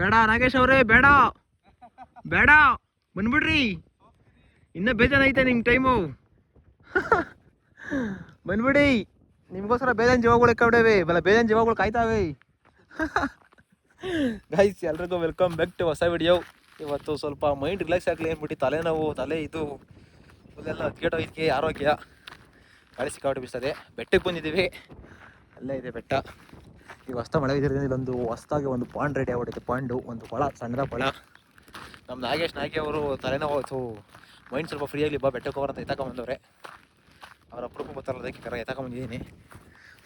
ಬೇಡ ನಾಗೇಶ್ ಅವ್ರೆ, ಬೇಡ ಬೇಡ, ಬಂದ್ಬಿಡ್ರಿ. ಇನ್ನೂ ಬೇಜಾನೈತೆ ನಿಮ್ಗೆ ಟೈಮು. ಬಂದ್ಬಿಡಿ, ನಿಮ್ಗೋಸ್ಕರ ಬೇಜಾನ್ ಜೀವಗಳು ಕವಡವೆ, ಬೇಜಾನ್ ಜೀವಗಳು ಕಾಯ್ತಾವೆ. ಗೈಸ್ ಎಲ್ರಿಗೂ ವೆಲ್ಕಮ್ ಬ್ಯಾಕ್ ಟು ಹೊಸ ವಿಡಿಯೋ. ಇವತ್ತು ಸ್ವಲ್ಪ ಮೈಂಡ್ ರಿಲ್ಯಾಕ್ಸ್ ಆಗಲಿ ಅಂದ್ಬಿಟ್ಟು ತಲೆನೋವು, ತಲೆ ಇದು ಫುಲ್ಲೆಲ್ಲ ಹತ್ಗೆಟೋಗಿದ್ದಕ್ಕೆ ಆರೋಗ್ಯ ಗಾಳಿ ಸಿಕ್ಕಾಬಿಟ್ಟು ಬಿಸ್ತದೆ. ಬೆಟ್ಟಕ್ಕೆ ಬಂದಿದ್ದೀವಿ, ಅಲ್ಲೇ ಇದೆ ಬೆಟ್ಟ. ಈಗ ಹೊಸ ಮಳೆ ಇದ್ದಿರೋದ್ರಿಂದ ಇಲ್ಲೊಂದು ಹೊಸದಾಗಿ ಒಂದು ಪಾಂಡ್ ರೆಡಿ ಆಗ್ಬಿಟ್ಟಿದೆ. ಪಾಂಡು ಒಂದು ಕೊಳ, ಸಣ್ಣದ ಕೊಳ. ನಮ್ಮ ನಾಗಿ ಅವರು ತಲೆನೋವು ಮೈಂಡ್ ಸ್ವಲ್ಪ ಫ್ರೀ ಆಗಲಿ ಬಾ ಬೆಟ್ಟಕ್ಕೆ ಹೋಗೋರಂತ ಎತ್ತಾಕೊಂಬಂದವ್ರೆ. ಅವ್ರ ಅಪ್ರೂಪ ಬರ್ತಾರಲ್ಲ, ಅದಕ್ಕೆ ಕರ ಎತ್ತಾಕೊಂಬಂದಿದ್ದೀನಿ.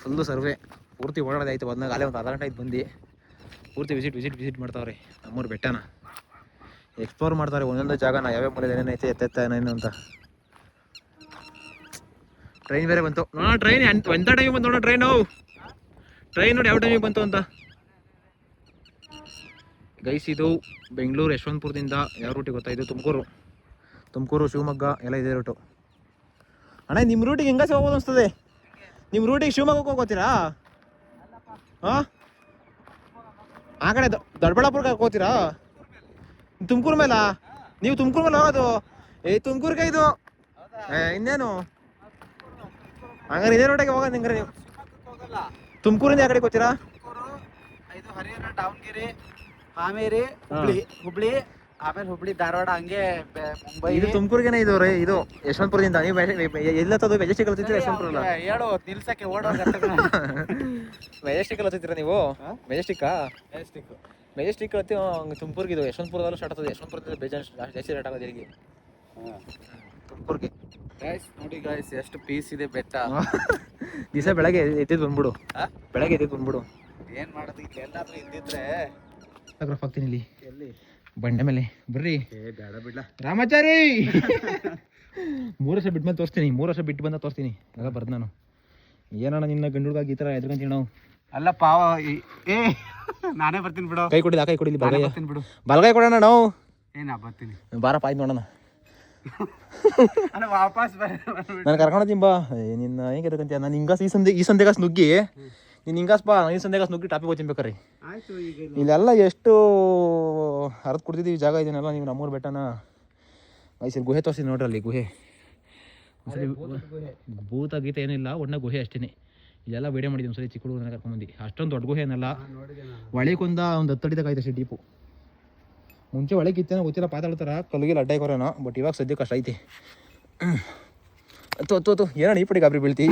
ಫುಲ್ಲು ಸರ್ವೆ ಪೂರ್ತಿ ಓಡಾಡೋದಾಯ್ತು. ಬಂದಾಗ ಅಲ್ಲೇ ಒಂದು ಅರ್ಧ ಗಂಟೆ ಆಯ್ತು ಬಂದು ಪೂರ್ತಿ ವಿಸಿಟ್ ಮಾಡ್ತಾವ್ರೆ ನಮ್ಮೂರು ಬೆಟ್ಟನ. ಎಕ್ಸ್ಪ್ಲೋರ್ ಮಾಡ್ತಾರೆ ಒಂದೊಂದು ಜಾಗನ, ಯಾವ್ಯಾವ ಮೂಲೆ ಏನೇನೈತೆ ಎತ್ತೆತ್ತ ಏನೇನು ಅಂತ. ಟ್ರೈನ್ ಬೇರೆ ಬಂತು ನೋಡೋಣ. ಟ್ರೈನ್ ಎಂಥ ಟೈಮಿಗೆ ಬಂತು ನೋಡೋಣ. ಟ್ರೈನ್ ನೋಡಿ ಯಾವ ಟೈಮಿಗೆ ಬಂತು ಅಂತ. ಗೈಸ್ ಇದು ಬೆಂಗಳೂರು ಯಶವಂತಪುರದಿಂದ ಯಾವ ರೂಟಿಗೆ ಗೊತ್ತಾ? ಇದು ತುಮಕೂರು ಶಿವಮೊಗ್ಗ ಎಲ್ಲ ಇದೆ ರೂಟು. ಅಣ್ಣ ನಿಮ್ಮ ರೂಟಿಗೆ ಹೆಂಗಾಸಿ ಹೋಗೋದು ಅನಿಸ್ತದೆ? ನಿಮ್ಮ ರೂಟಿಗೆ ಶಿವಮೊಗ್ಗಕ್ಕೆ ಹೋಗೋತೀರಾ? ಹಾಂ, ಆ ಕಡೆ ದೊಡ್ಡಬಳ್ಳಾಪುರಕ್ಕೆ ಹೋಗ್ತೀರಾ? ತುಮಕೂರು ಮೇಲಾ? ನೀವು ತುಮಕೂರು ಮೇಲೆ ಹೋಗೋದು? ತುಮಕೂರಿಗೆ ಇದು ಇನ್ನೇನು ಹಂಗಾರೆ ಇದೇ ರೂಟಿಗೆ ಹೋಗೋದು ಹೆಂಗಾರೆ ನೀವು? ತುಮಕೂರಿಂದ ಯಾವ ಕಡೆಗೆ ಹೋಗ್ತೀರಾ? ಇದು ಹರಿಹರ, ದಾವಣಗೆರೆ, ಹಾವೇರಿ, ಹುಬ್ಳಿ, ಆಮೇಲೆ ಹುಬ್ಳಿ ಧಾರವಾಡ, ಹಂಗೆ ಮುಂಬೈ. ಇದು ತುಮಕೂರಿಗೆನೇ ಇದು ರೀ. ಇದು ಯಶವಂತಪುರದಿಂದ ನೀವು ಎಲ್ಲತ್ತದು ಮೆಜೆಸ್ಟಿಕ್ ಹತ್ತಿರ? ಯಶವಂತಪುರ ಹೇಳು ನಿಲ್ಸಕ್ಕೆ ಓಡೋ ಮೆಜೆಸ್ಟಿಕ್ ಹತ್ತಿರ ನೀವು? ಮೆಜೆಸ್ಟಿಕ್ ಹತ್ತಿ ತುಮಕೂರ್ಗೆ. ಇದು ಯಶವಂತಪುರದಲ್ಲೂ ಸ್ಟಾರ್ಟ್ ಆಗ್ತದೆ. ಯಶವಂತಪುರದಿಂದ ಬೇಜಾನ್ ಜಾಸ್ತಿ ರೇಟ್ ಆಗೋದು ಇಲ್ಲಿಗೆ ತುಮಕೂರ್ಗೆ. ನೋಡಿ ಗಾಯ್ಸ್ ಎಷ್ಟು ಪೀಸ್ ಇದೆ ಬೆಟ್ಟ. ದಿವಸ ಬೆಳಗ್ಗೆ ಎದ್ದಿದ್ದು ಬಂದ್ಬಿಡು. ಏನ್ ಮಾಡೋದು ಇಲ್ಲಿ ಎಲ್ಲಾದ್ರೂ ಇದ್ದಿದ್ರೆ ಆಗ್ತೀನಿ ಇಲ್ಲಿ ಎಲ್ಲಿ ಬಂಡೆ ಮೇಲೆ. ಬರ್ರಿ. ಬೇಡ ಬಿಡ್ಲ ರಾಮಾಚಾರಿ. 3 ವರ್ಷ ಬಿಟ್ಟು ಬಂದು ತೋರಿಸ್ತೀನಿ. 3 ವರ್ಷ ಬಿಟ್ಟು ಬಂದ ತೋರಿಸ್ತೀನಿ ಎಲ್ಲ ಬರ್ದು ನಾನು. ಏನಣ್ಣ ನಿನ್ನ ಗಂಡುಗಾಗ ಈ ಥರ ಎದ್ಕೊಂತೀನಿ ನಾವು? ಅಲ್ಲ ಪಾವ, ನಾನೇ ಬರ್ತೀನಿ ಬಿಡು. ಕೈ ಕೊಡಿಲ್ಲ, ಕೈ ಕೊಡಿಲಿ. ಬರ್ತೀನಿ ಬಿಡು, ಬಲಗೈ ಕೊಡೋಣ ನಾವು. ಬರ್ತೀನಿ ಬಾರಪ್ಪ ಆಯ್ತು ನೋಡೋಣ. ವಾಪಸ್ ನಾನು ಕರ್ಕೊಂಡೋಗ್ತೀನಿ ಬಾ. ನಿನ್ನ ಹೆಂಗೆ ಎದ್ಕೊಂತೀಯ? ನಾನು ಹಿಂಗಾಸ್ ಈ ಸಂದೆಗಾಸ್ ನುಗ್ಗಿ ನೀನು ಹಿಂಗಾಸ್ ಬಾ. ಈ ಸಂದೆಗಾಸ್ ನುಗ್ಗಿ ಟಾಪಿಗೆ ಹೋಗ್ತೀನಿ ಬೇಕಾರೆ. ಇಲ್ಲೆಲ್ಲ ಎಷ್ಟು ಹರಿದು ಕೊಡ್ತಿದ್ದೀವಿ ಜಾಗ ಇದನ್ನೆಲ್ಲ. ನೀವು ನಮ್ಮೂರು ಬೆಟ್ಟನ ಮೈಸೂರು ಗುಹೆ ತೋರಿಸಿ ನೋಡ್ರಿ. ಅಲ್ಲಿ ಗುಹೆ ಭೂತ ಗೀತೆ ಏನಿಲ್ಲ, ಒಣ್ಣ ಗುಹೆ ಅಷ್ಟೇ. ಇದೆಲ್ಲ ವಿಡಿಯೋ ಮಾಡಿದ್ದೀವಿ ಒಂದ್ಸರಿ ಚಿಕ್ಕ ಹುಡುಗರನ್ನ ಕರ್ಕೊಂಡ್ಬಂದು. ಅಷ್ಟೊಂದು ದೊಡ್ಡ ಗುಹೆ ಏನಲ್ಲ, ಒಳಗೊಂದ ಒಂದು 10 ಅಡಿ ತಗೈತೆ ಅಷ್ಟೇ ಡೀಪು. ಮುಂಚೆ ಒಳಗೆ ಇತ್ತೇನೋ ಗೊತ್ತಿಲ್ಲ, ಪಾತಾಳ್ತಾರ ಕಲ್ಲಿಗೆ ಅಡ್ಡ ಕೊರೋನೋ. ಬಟ್ ಇವಾಗ ಸದ್ಯಕ್ಕೆ ಅಷ್ಟು ಐತೆ. ತೋ ಏನಣ್ಣ ಈ ಪಡಿ ಗಾಬರಿ ಬೀಳ್ತಿ?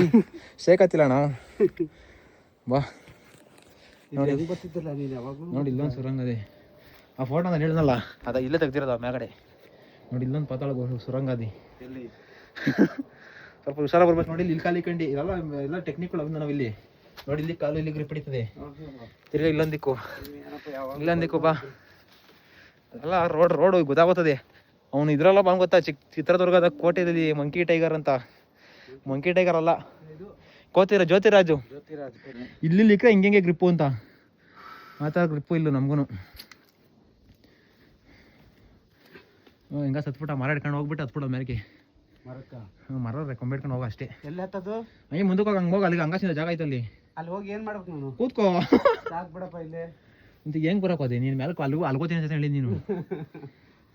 ಶೇಕತ್ತಿಲ್ಲ ಅಣ್ಣ ಬಾ. ನೋಡಿ ಇಲ್ಲೊಂದು ಸುರಂಗ ಅದೇ. ಆ ಫೋಟೋ ನಾನು ಹೇಳಿದ್ನಲ್ಲ, ಅದ ಇಲ್ಲೇ ತೆಗ್ದಿರೋದು ಮ್ಯಾಗಡೆ. ನೋಡಿ ಇಲ್ಲೊಂದು ಪಾತಾಳ ಸುರಂಗ ಅದಿ. ಸ್ವಲ್ಪ ಹುಷಾರ ಬರ್ಬೇಕು ನೋಡಿ. ಇಲ್ಲಿ ಕಾಲಿ ಕಂಡು ಎಲ್ಲ ಟೆಕ್ನಿಕ್ಗಳು ಅವು ನಾವು ಇಲ್ಲಿ ನೋಡಿ. ಇಲ್ಲಿ ಕಾಲು ಇಲ್ಲಿ ಗ್ರಿಪ್ ಹಿಡಿತದೆ. ತಿರ್ಗಾ ಇಲ್ಲೊಂದಿಕ್ಕು ಬಾ. ಎಲ್ಲ ರೋಡ್ ಗೊತ್ತಾಗುತ್ತದೆ. ಅವನು ಇದ್ರಲ್ಲ ಬಂದು ಗೊತ್ತಾ, ಚಿತ್ರದುರ್ಗದ ಕೋಟೆಯಲ್ಲಿ ಮಂಕಿ ಟೈಗರ್ ಅಂತ. ಮಂಕಿ ಟೈಗರ್ ಅಲ್ಲ, ಜ್ಯೋತಿರಾಜು. ಇಲ್ಲಿ ಇಕ್ರೆ ಹಿಂಗೆ ಗ್ರಿಪ್ಪು ಅಂತ. ಆ ಥರ ಗ್ರಿಪ್ಪು ಇಲ್ಲು ನಮಗೂ. ಹಿಂಗ ಸತ್ಬಿಟ್ಟ ಮರ ಇಟ್ಕೊಂಡು ಹೋಗ್ಬಿಟ್ಟು ಹತ್ಬಿಟ್ಟು ಮೇರೆಗೆ ಮರ ಕೊಂಬಿಟ್ಕೊಂಡು ಹೋಗ ಅಷ್ಟೇ. ಎಲ್ಲಿ ಹತ್ತದು? ಹಂಗೆ ಮುಂದಕ್ಕೆ ಹೋಗಿ ಹಂಗೆ ಹೋಗಿ ಅಲ್ಲಿಗೆ ಹಂಗಾಸಿದ ಜಾಗ ಐತಲ್ಲಿ. ಅಲ್ಲಿ ಹೋಗಿ ಏನು ಮಾಡ್ಬೇಕು? ನಾನು ಕೂತ್ಕೋ. ಬಿಡಪ್ಪ ಇಲ್ಲಿ ಅಂತ ಹೆಂಗೆ ಬರೋಕೋದೆ ನೀನು? ಮೇಲೆ ಅಲ್ಗೋತೀನಿ ಅಂತ ಹೇಳಿ ನೀನು.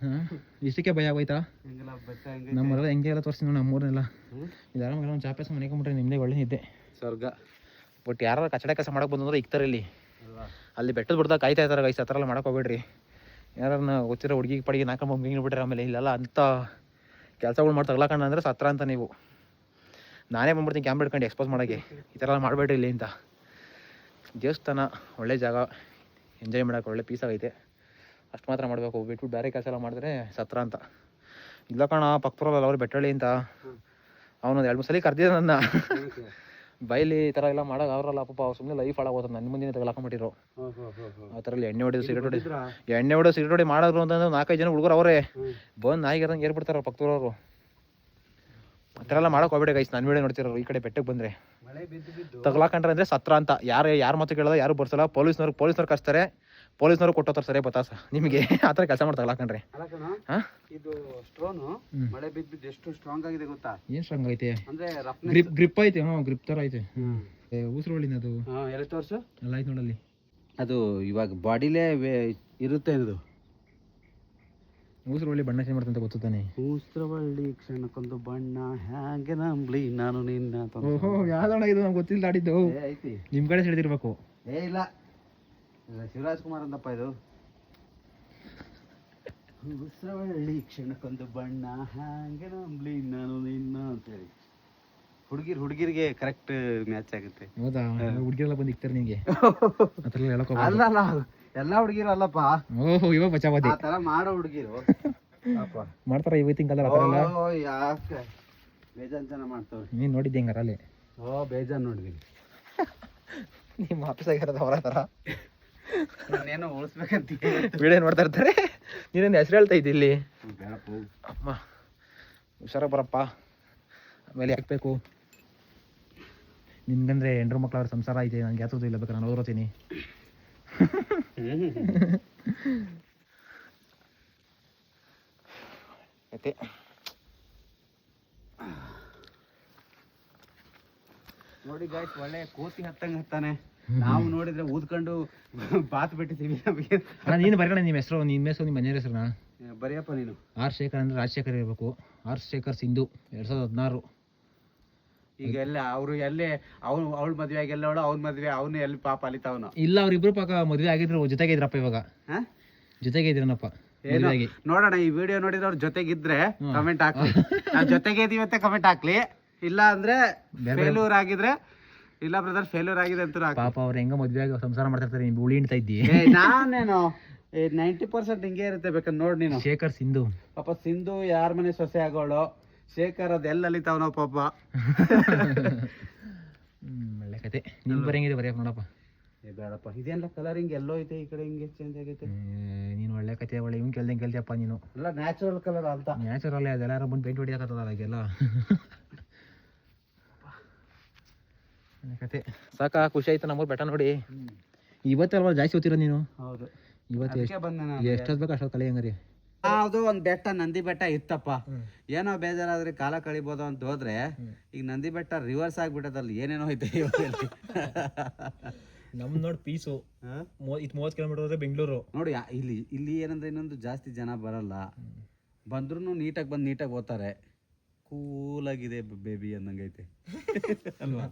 ಹಾಂ, ಇಷ್ಟಕ್ಕೆ ಭಯ ಆಗೋಯ್ತಾ? ನಮ್ಮ ಮರದ ಹೆಂಗೆ ಎಲ್ಲ ತೋರಿಸ್ತೀನಿ ನಮ್ಮೂರನ್ನೆಲ್ಲ. ಇದೆಲ್ಲ ಮಗ ಒಂದು ಚಾಪೇಸ್ ಮನೆಕೊಂಬಿಟ್ರೆ ನಿಮ್ಮದೇ ಒಳ್ಳೆ ನಿದ್ದೆ ಸ್ವರ್ಗ. ಬಟ್ ಯಾರು ಕಚಡ ಕೆಲಸ ಮಾಡೋಕೆ ಬಂದ್ರೆ ಇಕ್ತಾರೆ ಇಲ್ಲಿ. ಅಲ್ಲಿ ಬೆಟ್ಟದ ಬಿಡ್ದಾಗ ಕಾಯ್ತಾ ಇರ್ತಾರೆ ಗೈಸ್. ಆ ಥರ ಎಲ್ಲ ಮಾಡೋಕೆ ಹೋಗ್ಬೇಡ್ರಿ. ಯಾರನ್ನ ಗೊತ್ತಿರೋ ಹುಡುಗಿ ಪಡಿಗೆ ನಾಲ್ಕು ಬಿಟ್ರೆ ಆಮೇಲೆ ಇಲ್ಲೆಲ್ಲ ಅಂಥ ಕೆಲಸಗಳು ಮಾಡಿ ತಗ್ಲಾಕಂಡು ಅಂದರೆ ಸತ್ರ ಅಂತ ನೀವು. ನಾನೇ ಬಂದ್ಬಿಡ್ತೀನಿ ಕ್ಯಾಮ್ರಾ ಹಿಡ್ಕೊಂಡು ಎಕ್ಸ್ಪೋಸ್ ಮಾಡೋಕ್ಕೆ. ಈ ಥರ ಎಲ್ಲ ಮಾಡಬೇಡ್ರಿ ಇಲ್ಲಿ ಅಂತ. ದೇವಸ್ಥಾನ ಒಳ್ಳೆ ಜಾಗ, ಎಂಜಾಯ್ ಮಾಡೋಕೆ ಒಳ್ಳೆ ಪೀಸ್ ಆಗೈತೆ. ಅಷ್ಟು ಮಾತ್ರ ಮಾಡಬೇಕು. ಬಿಟ್ಬಿಟ್ಟು ಬೇರೆ ಕೆಲಸ ಎಲ್ಲ ಮಾಡಿದ್ರೆ ಸತ್ರ ಅಂತ. ಇಲ್ಲ ಕಣ, ಪಕ್ಕದವ್ರಲ್ಲ ಅವ್ರು ಬೆಟ್ಟಳ್ಳಿ ಅಂತ. ಅವನೊಂದು 2-3 ಸಲ ಕರ್ದಿದ್ದ ನನ್ನ ಬೈಲಿ. ಈ ಥರ ಎಲ್ಲ ಮಾಡೋದು ಅವರಲ್ಲ ಪಾಪ. ಅವ್ರು ಸುಮ್ಮನೆ ಲೈಫ್ ಹಾಳಾಗೋದು. ನನ್ನ ಮುಂದಿನ ತಗೊಳಕೊಂಬಿಟ್ಟಿರೋ ಆ ಥರ ಎಣ್ಣೆ ಹೊಡಿದು ಸಿಗರೇಟ್ ಹೊಡಿ ಮಾಡೋರು ಅಂತಂದ್ರೆ 4-5 ಜನ ಹುಡುಗರು ಅವರೇ ಬಂದು ನಾಯಿಗೆ ಏರ್ಬಿಡ್ತಾರೆ ಪಕ್ಕದವ್ರವರು. ಆ ಥರ ಎಲ್ಲ ಮಾಡೋಕೆ ಹೋಗ್ಬೇಡಿ ಗೈಸ್. ನನ್ನ ವಿಡಿಯೋ ನೋಡ್ತಿರೋರು ಈ ಕಡೆ ಬೆಟ್ಟಕ್ಕೆ ಬಂದರೆ ತಗೊಳಕೊಂಡ್ರೆ ಅಂದರೆ ಸತ್ರ ಅಂತ. ಯಾರು ಮಾತು ಕೇಳೋದು, ಯಾರು ಬರ್ಸಲ್ಲ. ಪೊಲೀಸ್ನವ್ರು ಕಳಿಸ್ತಾರೆ. ಪೊಲೀಸ್ನವ್ರು ಕೊಟ್ಟೋತಾರೆ ಸರಿ ಬತ್ತಾಸ ನಿಮಗೆ. ಆ ಥರ ಕೆಲಸ ಮಾಡಿ ತಗೊಳಕೊಂಡ್ರೆ. ಹಾಂ, ಇದು ಸ್ಟೋನ್ ಮಳೆ ಬಿದ್ದು ಎಷ್ಟು ಸ್ಟ್ರಾಂಗ್ ಆಗಿದೆ ಗೊತ್ತಾ? ಏನು ಸ್ಟ್ರಾಂಗ್ ಐತೆ ಅಂದ್ರೆ ಗ್ರಿಪ್ ಐತೆ. ಗ್ರಿಪ್ ಥರ ಐತೆ. ಉಸಿರು ಒಳ್ಳಿನ ಅದು ಎಲ್ಲಿ ತೋರಿಸು. ಎಲ್ಲ ಐತೆ ನೋಡಲ್ಲಿ. ಅದು ಇವಾಗ ಬಾಡಿಲೇ ಇರುತ್ತೆ ಇದು ಊಸರವಳ್ಳಿ ಬಣ್ಣ ಚೇಂಜ್ ಮಾಡ್ತಂತ ಗೊತ್ತಾನೆ. ಊಸರವಳ್ಳಿ ಕ್ಷಣಕ್ಕೊಂದು ಬಣ್ಣ ಹ್ಯಾಂಗೆ ನಂಬ್ಲಿ ನಾನು ನಿನ್ನ ಅಂತ. ಓಹೋ ಯಾವ್ದಣ್ಣ ಇದು ನಮ್ಗೆ ಗೊತ್ತಿಲ್ಲ ಆಡಿದ್ದು. ಐತಿ ನಿಮ್ಮ ಕಡೆ ಹಿಡಿದಿರ್ಬೇಕು. ಇಲ್ಲ ಶಿವರಾಜ್ ಕುಮಾರ್ ಅಂದಪ್ಪ ಇದು. ಊಸರವಳ್ಳಿ ಕ್ಷಣಕ್ಕೊಂದು ಬಣ್ಣ ಹ್ಯಾಂಗೆ ನಂಬ್ಲಿ ನಾನು ನಿನ್ನ ಅಂತೇಳಿ ಹುಡುಗಿರಿಗೆ ಕರೆಕ್ಟ್ ಮ್ಯಾಚ್ ಆಗುತ್ತೆ. ಹೌದಾ? ಹುಡುಗಿರೆಲ್ಲ ಬಂದು ಇಕ್ತಾರೆ ನಿಂಗೆ ಆ ಥರ ಹೇಳಕ್ ಅಲ್ಲ ಎಲ್ಲ ಹುಡುಗಿರು ಅಲ್ಲಪ್ಪ. ಓಹೋ ಇವಾಗ ಬಚಾವತಿ ಆ ತರ ಮಾಡೋ ಹುಡುಗಿರು ಮಾಡ್ತಾರ ಇವತ್ತಿನ ಕಾಲ ಆ ಥರ ಎಲ್ಲ. ಯಾಕೆ ಬೇಜಾನ್ ಜನ ಮಾಡ್ತಾವ್ರಿ. ನೀನು ನೋಡಿದ್ದೆ ಹೆಂಗಾರ ಅಲ್ಲಿ? ಬೇಜಾನ್ ನೋಡಿದೀನಿ. ನಿಮ್ಮ ಆಫೀಸಾಗ ಇರೋದು ಅವರ ಥರ ನಾನೇನೋ ಉಳಿಸ್ಬೇಕಂತ ವಿಡಿಯೋ ನೋಡ್ತಾ ಇರ್ತಾರೆ. ನೀನೇನು ಹೆಸರು ಹೇಳ್ತಾ ಇದ್ದಿ ಇಲ್ಲಿ? ಬೇಡಪ್ಪ ಅಮ್ಮ ಹುಷಾರ ಬರಪ್ಪ. ಆಮೇಲೆ ಹಾಕ್ಬೇಕು ನಿನ್ಗಂದ್ರೆ ಹೆಂಡ್ರು ಮಕ್ಳು ಅವ್ರ ಸಂಸಾರ ಐತೆ. ನನಗೆ ಯಾತದ್ದು ಇಲ್ಲ, ಬೇಕಾದ್ರೆ ನಾನು ಓದ್ತೀನಿ. ಮತ್ತೆ ನೋಡಿ ಗಾಯ್ಸ್, ಒಳ್ಳೆ ಕೋತಿ ಹತ್ತಾನೆ. ನಾವು ನೋಡಿದ್ರೆ ಊದ್ಕೊಂಡು ಬಾತ್ ಬಿಟ್ಟಿದ್ದೀವಿ. ನೀನು ಬರೋಣ. ನಿಮ್ಮ ಹೆಸರು, ನಿಮ್ಮ ಹೆಸರು, ನಿಮ್ಮ ಮನೆಯ ಹೆಸರುನಾ? ಬರೆಯಪ್ಪ ನೀನು. ಆರ್ ಶೇಖರ್ ಅಂದ್ರೆ ರಾಜಶೇಖರ್ ಇರಬೇಕು. ಆರ್ ಶೇಖರ್ ಸಿಂಧು 2016. ಈಗ ಎಲ್ಲ ಅವರು ಎಲ್ಲೇ ಅವಳ ಮದ್ವೆ ಆಗಿ ಎಲ್ಲವಳು, ಅವ್ನ ಮದ್ವೆ ಅವನು ಎಲ್ಲಿ ಪಾಪ ಅಲಿತಾವನು. ಇಲ್ಲ ಅವ್ರಿಬ್ರು ಪಾಕ ಮದುವೆ ಆಗಿದ್ರು, ಜೊತೆಗೆ ಇದ್ರಪ್ಪ. ಇವಾಗ ಜೊತೆಗೆ ಇದ್ರನಪ್ಪ. ನೋಡೋಣ ಈ ವಿಡಿಯೋ ನೋಡಿದ್ರೆ ಅವ್ರ ಜೊತೆಗಿದ್ರೆ ಕಮೆಂಟ್ ಹಾಕ್ಲಿ. ನಾವು ಜೊತೆಗೆ ಇದೀವಿ ಅಂತ ಕಮೆಂಟ್ ಹಾಕ್ಲಿ. ಇಲ್ಲ ಅಂದ್ರೆ ಫೇಲ್ಯೂರ್ ಆಗಿದ್ರೆ, ಇಲ್ಲ ಬ್ರದರ್ ಫೇಲ್ಯೂರ್ ಆಗಿದೆ ಅಂತ ಪಾಪ ಅವ್ರು ಹೆಂಗ ಮದ್ವೆ ಆಗಿ ಸಂಸಾರ ಮಾಡ್ತಿರ್ತಾರೆ. ನೀವು ಉಳಿ ಇಡ್ತಾ ಇದ್ದಿ. ನಾನೇನು 90% ಹಿಂಗೆ ಇರುತ್ತೆ. ಬೇಕಾದ್ರೆ ನೋಡ್ ನೀನು. ಶೇಖರ್ ಸಿಂಧು ಪಾಪ ಸಿಂಧು ಯಾರ ಮನೆ ಸೊಸೆ ಆಗೋಳು. ಶೇಖರ್ ಅದೆಲ್ಲ ಅಲಿತಾವನೋ ಪಾಪ. ಒಳ್ಳೆ ಕತೆ. ನಿಮ್ ಬರಂಗಿದೆ ಬರೆಯಕ್ ನೋಡಪ್ಪ. ಬೇಡಪ್ಪ, ಇದೇನಲ್ಲ ಕಲರಿಂಗ್ ಎಲ್ಲೋ ಐತೆ, ಈ ಕಡೆ ಹಿಂಗೆ ಚೇಂಜ್ ಆಗೈತೆ. ನೀನು ಒಳ್ಳೆ ಕತೆ ಒಳ್ಳೆ ಇವ್ನು ಕೇಳ್ದಂಗೆ ಕೇಳ್ತಿಯಪ್ಪ ನೀನು. ಎಲ್ಲ ನ್ಯಾಚುರಲ್ ಕಲರ್ ಅಂತ. ನ್ಯಾಚುರಲ್ ಅದೆಲ್ಲ ಬಂದು ಪೇಂಟ್ ಹೊಡಿಯಾಕತ್ತದ ಅದಕ್ಕೆಲ್ಲ. ಕತೆ ಸಾಕಾ? ಖುಷಿ ಆಯ್ತು ನಮ್ಮೂರು ಬೆಟ್ಟ ನೋಡಿ. ಇವತ್ತಲ್ವ ಜಾಸ್ತಿ ಓದ್ತಿರೋದು ನೀನು? ಹೌದು, ಇವತ್ತು ಎಷ್ಟೊತ್ತು ಬೇಕು ಅಷ್ಟೊತ್ತು ಕಲಿ ಹಂಗಾರಿ. ಅದು ಒಂದ್ ಬೆಟ್ಟ, ನಂದಿ ಬೆಟ್ಟ ಇತ್ತಪ್ಪ. ಏನೋ ಬೇಜಾರಾದ್ರೆ ಕಾಲ ಕಳಿಬೋದು ಅಂತ ಹೋದ್ರೆ, ಈಗ ನಂದಿ ಬೆಟ್ಟ ರಿವರ್ಸ್ ಆಗ್ಬಿಟ್ಟದಲ್ಲಿ ಏನೇನೋ ಐತೆ. ನಮ್ ನೋಡಿ ಪೀಸು 30 ಕಿಲೋಮೀಟರ್ ಹೋದ್ರೆ ಬೆಂಗಳೂರು ನೋಡಿ. ಇಲ್ಲಿ ಏನಂದ್ರೆ ಇನ್ನೊಂದು ಜಾಸ್ತಿ ಜನ ಬರಲ್ಲ. ಬಂದ್ರು ನೀಟಾಗಿ ಬಂದು ನೀಟಾಗಿ ಓದ್ತಾರೆ. ಕೂಲಾಗಿದೆ ಬೇಬಿ ಅನ್ನಂಗೈತೆ ಅಲ್ವಾ?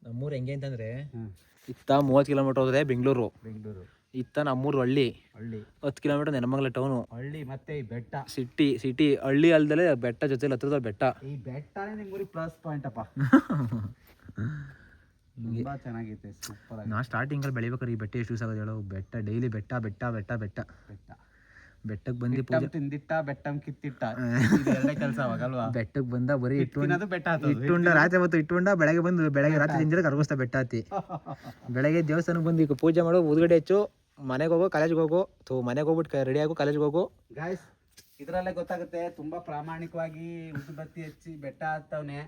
ನಮ್ಮೂರು ಹೆಂಗೆ ಅಂತಂದ್ರೆ, ಇತ್ತ 30 ಕಿಲೋಮೀಟರ್ ಹೋದ್ರೆ ಬೆಂಗಳೂರು. ಇತ್ತ ನಮ್ಮೂರು ಹಳ್ಳಿ 10 ಕಿಲೋಮೀಟರ್ ನೆನಮಂಗಲ ಟೌನು. ಹಳ್ಳಿ ಮತ್ತೆ ಈ ಬೆಟ್ಟ ಸಿಟಿ ಹಳ್ಳಿ ಅಲ್ದಲೆ ಬೆಟ್ಟ ಜೊತೆ ಹತ್ರದ ಬೆಟ್ಟ. ಈ ಬೆಟ್ಟನೇ ನಿಮ್ಗೆ ಪ್ಲಸ್ ಪಾಯಿಂಟ್ ಅಪ್ಪ. ತುಂಬಾ ಚೆನ್ನಾಗೈತೆ, ಸೂಪರ್ ಆಗಿ. ನಾ ಸ್ಟಾರ್ಟಿಂಗ್ ಅಲ್ಲಿ ಬೆಳಿಬೇಕಾದ್ರೆ ಈ ಬೆಟ್ಟ ಎಷ್ಟು ಯೂಸ್ ಆಗೋದು ಹೇಳು? ಬೆಟ್ಟ ಡೈಲಿ ಬೆಟ್ಟ ಬೆಟ್ಟಕ್ಕೆ ಬಂದು ಪೂಜೆ ತಿಂದಿಟ್ಟ ಬೆಟ್ಟಂ ಕಿತ್ತಿಟ್ಟ ಕೆಲಸ ಅವಾಗಲ್ವಾ? ಬೆಟ್ಟಕ್ಕೆ ಬಂದ ಬರೀ ಇಟ್ಟುಂಡ ರಾತ್ರಿ ಹೊತ್ತು ಇಟ್ಟುಂಡ ಬೆಳಗ್ಗೆ ರಾತ್ರಿ ತಿಂದಿರ ಕರ್ಗೋಸ್ತಾ ಬೆಟ್ಟ ಹತ್ತಿ. ಬೆಳಗ್ಗೆ ದೇವಸ್ಥಾನಕ್ಕೆ ಬಂದು ಈಗ ಪೂಜೆ ಮಾಡೋ, ಉದ್ಗಡೆ ಹೆಚ್ಚು, ಮನೆಗೆ ಹೋಗೋ, ಕಾಲೇಜ್ಗೆ ಹೋಗು, ಮನೆಗೆ ಹೋಗ್ಬಿಟ್ಟು ರೆಡಿ ಆಗು, ಕಾಲೇಜ್ಗೆ ಹೋಗು. ಗಾಯ್ಸ್, ಇದ್ರಲ್ಲೇ ಗೊತ್ತಾಗುತ್ತೆ ತುಂಬಾ ಪ್ರಾಮಾಣಿಕವಾಗಿ ಉಸುಬತ್ತಿ ಹಚ್ಚಿ ಬೆಟ್ಟ ಹತ್ತವನೆ,